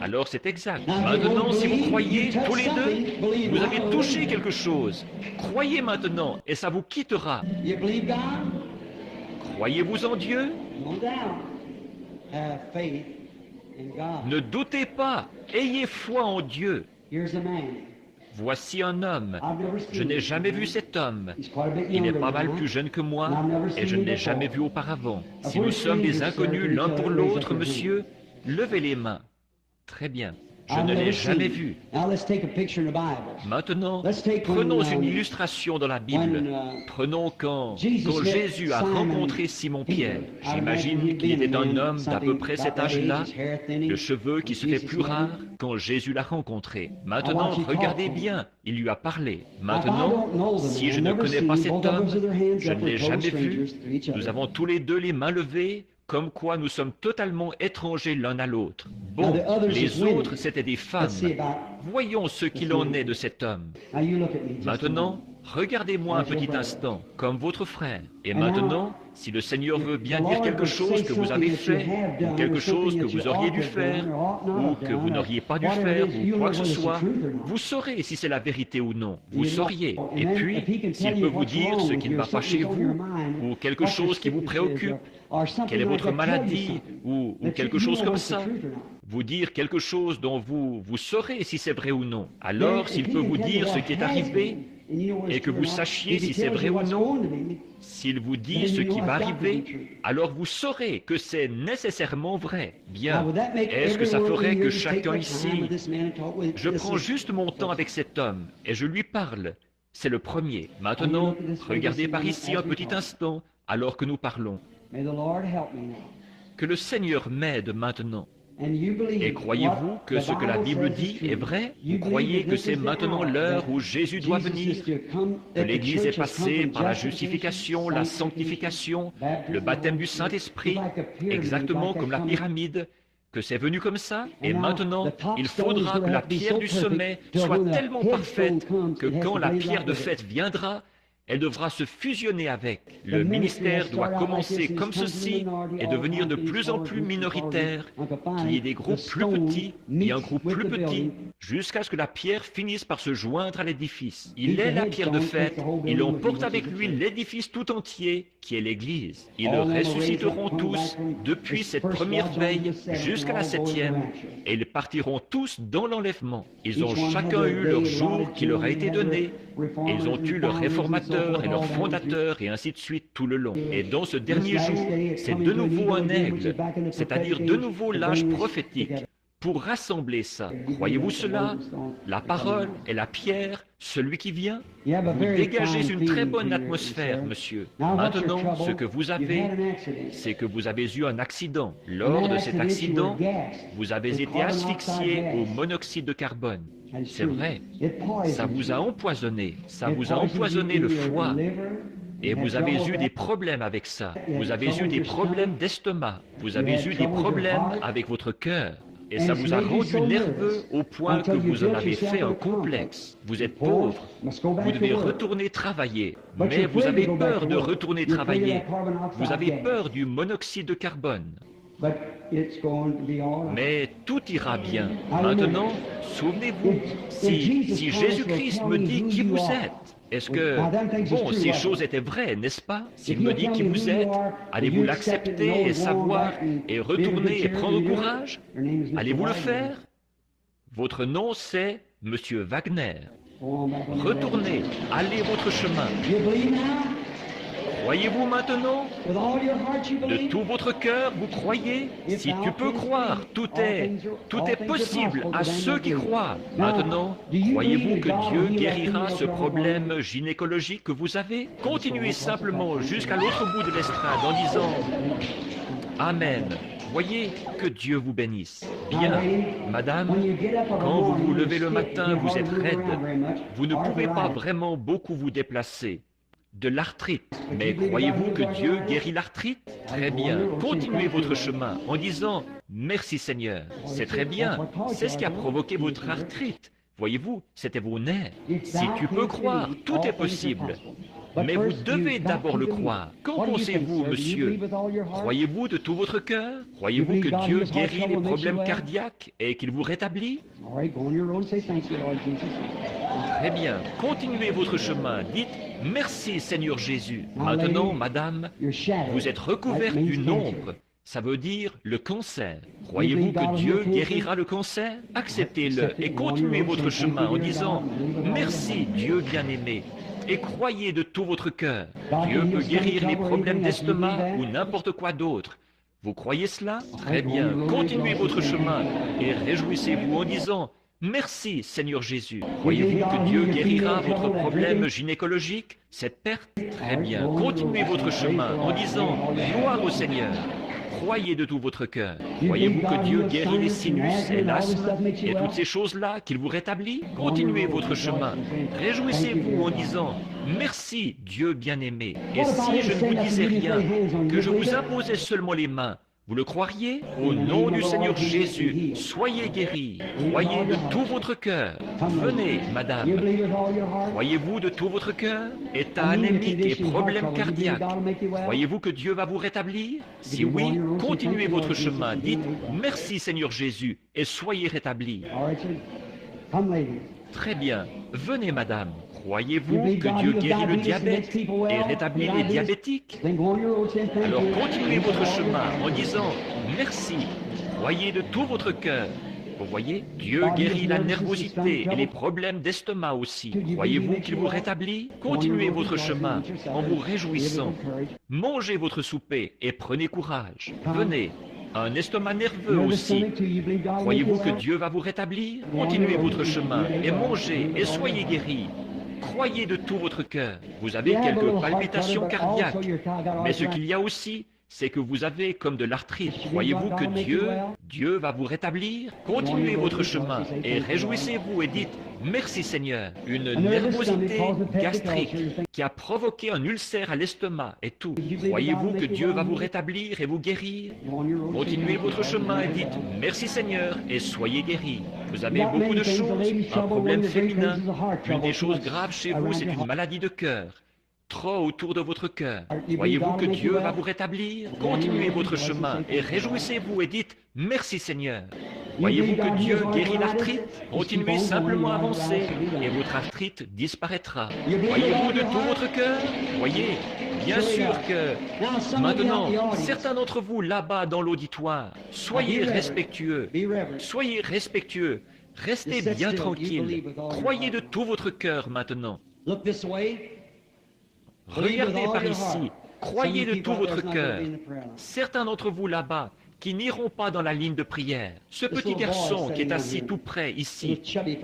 Alors c'est exact. Maintenant, si vous croyez, tous les deux, vous avez touché quelque chose. Croyez maintenant, et ça vous quittera. Croyez-vous en Dieu? Ne doutez pas, ayez foi en Dieu. Voici un homme. Je n'ai jamais vu cet homme. Il est pas mal plus jeune que moi et je ne l'ai jamais vu auparavant. Si nous sommes des inconnus l'un pour l'autre, monsieur, levez les mains. Très bien. Je ne l'ai jamais vu. Maintenant, prenons une illustration dans la Bible. Prenons quand Jésus a rencontré Simon-Pierre. J'imagine qu'il était un homme d'à peu près cet âge-là, le cheveu qui se fait plus rare quand Jésus l'a rencontré. Maintenant, regardez bien, il lui a parlé. Maintenant, si je ne connais pas cet homme, je ne l'ai jamais vu, nous avons tous les deux les mains levées, comme quoi nous sommes totalement étrangers l'un à l'autre. Bon, les autres, c'étaient des femmes. Voyons ce qu'il en est de cet homme. Maintenant, regardez-moi un petit instant, comme votre frère. Et maintenant, si le Seigneur veut bien dire quelque chose que vous avez fait, ou quelque chose que vous auriez dû faire, ou que vous n'auriez pas dû faire, ou quoi que ce soit, vous saurez si c'est la vérité ou non. Vous sauriez. Et puis, s'il peut vous dire ce qui ne va pas chez vous, ou quelque chose qui vous préoccupe, quelle est votre maladie, ou quelque chose comme ça, vous dire quelque chose dont vous saurez si c'est vrai ou non. Alors, s'il peut vous dire ce qui est arrivé, et que vous sachiez si c'est vrai ou non, s'il vous dit ce qui va arriver, alors vous saurez que c'est nécessairement vrai. Bien, est-ce que ça ferait que chacun ici, je prends juste mon temps avec cet homme et je lui parle. C'est le premier. Maintenant, regardez par ici un petit instant, alors que nous parlons. Que le Seigneur m'aide maintenant. Et croyez-vous que ce que la Bible dit est vrai? Vous croyez que c'est maintenant l'heure où Jésus doit venir? Que l'Église est passée par la justification, la sanctification, le baptême du Saint-Esprit, exactement comme la pyramide, que c'est venu comme ça? Et maintenant, il faudra que la pierre du sommet soit tellement parfaite que quand la pierre de fête viendra, elle devra se fusionner avec. Le ministère doit commencer comme ceci et devenir de plus en plus minoritaire, qu'il y ait des groupes plus petits et un groupe plus petit, jusqu'à ce que la pierre finisse par se joindre à l'édifice. Il est la pierre de fête, il emporte avec lui l'édifice tout entier, qui est l'Église. Ils ressusciteront tous depuis cette première veille jusqu'à la 7e, et ils partiront tous dans l'enlèvement. Ils ont chacun eu leur jour qui leur a été donné, et ils ont eu leur réformateur et leur fondateur, et ainsi de suite tout le long. Et dans ce dernier jour, c'est de nouveau un aigle, c'est-à-dire de nouveau l'âge prophétique, pour rassembler ça. Croyez-vous cela? La parole et la pierre, celui qui vient? Vous dégagez une très bonne atmosphère, monsieur. Maintenant, ce que vous avez, c'est que vous avez eu un accident. Lors de cet accident, vous avez été asphyxié au monoxyde de carbone. C'est vrai. Ça vous a empoisonné. Ça vous a empoisonné le foie. Et vous avez eu des problèmes avec ça. Vous avez eu des problèmes d'estomac. Vous avez eu des problèmes avec votre cœur. Et ça vous a rendu nerveux au point que vous en avez fait un complexe. Vous êtes pauvre, vous devez retourner travailler. Mais vous avez peur de retourner travailler. Vous avez peur du monoxyde de carbone. Mais tout ira bien. Maintenant, souvenez-vous, si Jésus-Christ me dit qui vous êtes, est-ce que, bon, ces choses étaient vraies, n'est-ce pas? S'il me dit qui vous êtes, allez-vous l'accepter et savoir et retourner et prendre courage? Allez-vous le faire? Votre nom, c'est Monsieur Wagner. Retournez, allez votre chemin. Croyez-vous maintenant? De tout votre cœur, vous croyez? Si tu peux croire, tout est possible à ceux qui croient. Maintenant, croyez-vous que Dieu guérira ce problème gynécologique que vous avez? Continuez simplement jusqu'à l'autre bout de l'estrade en disant « Amen ». Voyez, que Dieu vous bénisse. Bien, madame, quand vous vous levez le matin, vous êtes raide. Vous ne pouvez pas vraiment beaucoup vous déplacer. De l'arthrite. Mais croyez-vous que Dieu guérit l'arthrite? Très bien. Continuez votre chemin en disant « Merci Seigneur ». C'est très bien. C'est ce qui a provoqué votre arthrite. Voyez-vous, c'était vos nerfs. Si tu peux croire, tout est possible. Mais vous devez d'abord le croire. Qu'en pensez-vous, monsieur? Croyez-vous de tout votre cœur? Croyez-vous que Dieu guérit les problèmes cardiaques et qu'il vous rétablit? Très bien. Continuez votre chemin. Dites « Merci Seigneur Jésus ». Maintenant, madame, vous êtes recouverte d'une ombre. Ça veut dire le cancer. Croyez-vous que Dieu guérira le cancer? Acceptez-le et continuez votre chemin en disant « Merci Dieu bien-aimé ». Et croyez de tout votre cœur. Dieu peut guérir les problèmes d'estomac ou n'importe quoi d'autre. Vous croyez cela? Très bien. Continuez votre chemin et réjouissez-vous en disant « Merci Seigneur Jésus ». Croyez-vous que Dieu guérira votre problème gynécologique, cette perte? Très bien. Continuez votre chemin en disant « Gloire au Seigneur ». Croyez de tout votre cœur. Croyez-vous que Dieu guérit les sinus et l'asthme et toutes ces choses-là, qu'il vous rétablit? Continuez votre chemin. Réjouissez-vous en disant « Merci, Dieu bien-aimé ». Et si je ne vous disais rien, que je vous imposais seulement les mains, Vous le croiriez? Au nom du Seigneur Jésus, soyez guéris. Croyez de tout votre cœur. Venez, madame. Croyez-vous de tout votre cœur? État anémique et problème cardiaque. Croyez-vous que Dieu va vous rétablir? Si oui, continuez votre chemin. Dites « Merci Seigneur Jésus » et soyez rétablis. Très bien. Venez, madame. Croyez-vous que Dieu guérit le diabète et rétablit les diabétiques? Alors continuez votre chemin en disant « Merci ». Croyez de tout votre cœur. Vous voyez, Dieu guérit la nervosité et les problèmes d'estomac aussi. Croyez-vous qu'il vous rétablit? Continuez votre chemin en vous réjouissant. Mangez votre souper et prenez courage. Venez. Un estomac nerveux aussi. Croyez-vous que Dieu va vous rétablir? Continuez votre chemin et mangez et soyez guéris. Croyez de tout votre cœur. Vous avez quelques palpitations cardiaques, mais ce qu'il y a aussi, c'est que vous avez comme de l'arthrite. Croyez-vous que Dieu va vous rétablir? Continuez votre chemin et réjouissez-vous et dites « Merci Seigneur ». Une nervosité gastrique qui a provoqué un ulcère à l'estomac et tout. Croyez-vous que Dieu va vous rétablir et vous guérir? Continuez votre chemin et dites « Merci Seigneur » et soyez guéris. Vous avez beaucoup de choses, un problème féminin. Une des choses graves chez vous, c'est une maladie de cœur. Trop autour de votre cœur. Croyez-vous que Dieu va vous rétablir? Continuez votre chemin et réjouissez-vous et dites « Merci Seigneur ». Voyez-vous que Dieu guérit l'arthrite? Continuez simplement à avancer et votre arthrite disparaîtra. Voyez-vous de tout votre cœur? Voyez, bien sûr que... Maintenant, certains d'entre vous là-bas dans l'auditoire, soyez respectueux. Soyez respectueux. Restez bien tranquille. Croyez de tout votre cœur maintenant. Regardez par ici, croyez de tout votre cœur. Certains d'entre vous là-bas qui n'iront pas dans la ligne de prière. Ce petit garçon qui est assis tout près ici,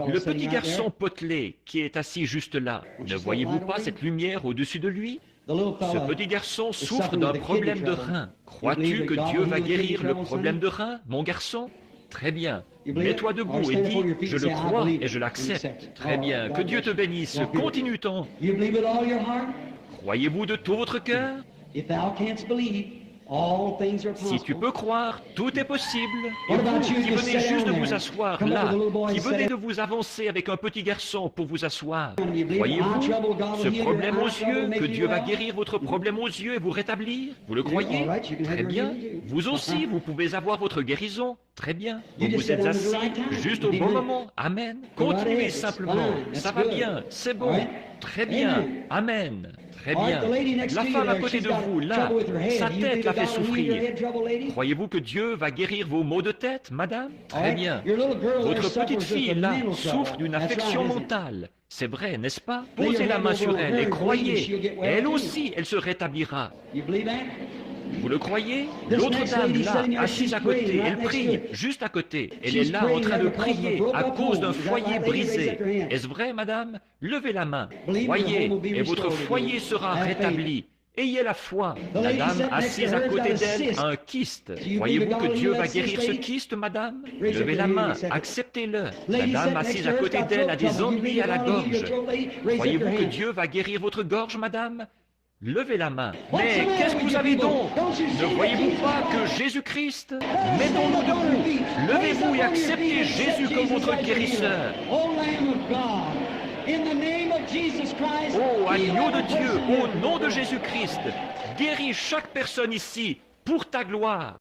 le petit garçon potelé qui est assis juste là, ne voyez-vous pas cette lumière au-dessus de lui? Ce petit garçon souffre d'un problème de rein. Crois-tu que Dieu va guérir le problème de rein, mon garçon? Très bien. Mets-toi debout et dis, je le crois et je l'accepte. Très bien. Que Dieu te bénisse. Continue-t-on. Croyez-vous de tout votre cœur? Si tu peux croire, tout est possible. Et vous qui venez juste de vous asseoir là, qui venez de vous avancer avec un petit garçon pour vous asseoir, voyez-vous ce problème aux yeux, que Dieu va guérir votre problème aux yeux et vous rétablir? Vous le croyez? Très bien. Vous aussi, vous pouvez avoir votre guérison. Très bien. Vous vous êtes assis juste au bon moment. Amen. Continuez simplement. Ça va bien. C'est bon. Très bien. Amen. Très bien. La femme à côté de vous, là, sa tête la fait souffrir. Croyez-vous que Dieu va guérir vos maux de tête, madame? Très bien. Votre petite fille, là, souffre d'une affection mentale. C'est vrai, n'est-ce pas? Posez la main sur elle et croyez. Elle aussi, elle se rétablira. Vous le croyez? L'autre dame, là, assise à côté, elle prie, juste à côté. Elle est là en train de prier à cause d'un foyer brisé. Est-ce vrai, madame? Levez la main. Croyez, et votre foyer sera rétabli. Ayez la foi. La dame assise à côté d'elle a un kyste. Croyez-vous que Dieu va guérir ce kyste, madame? Levez la main, acceptez-le. La dame assise à côté d'elle a des ennuis à la gorge. Croyez-vous que Dieu va guérir votre gorge, madame? Levez la main. Mais qu'est-ce que vous avez donc? Ne voyez-vous pas que Jésus-Christ? Mettons-nous debout. Levez-vous et acceptez Jésus comme votre guérisseur. Oh, agneau de Dieu, au nom de Jésus-Christ, guéris chaque personne ici pour ta gloire.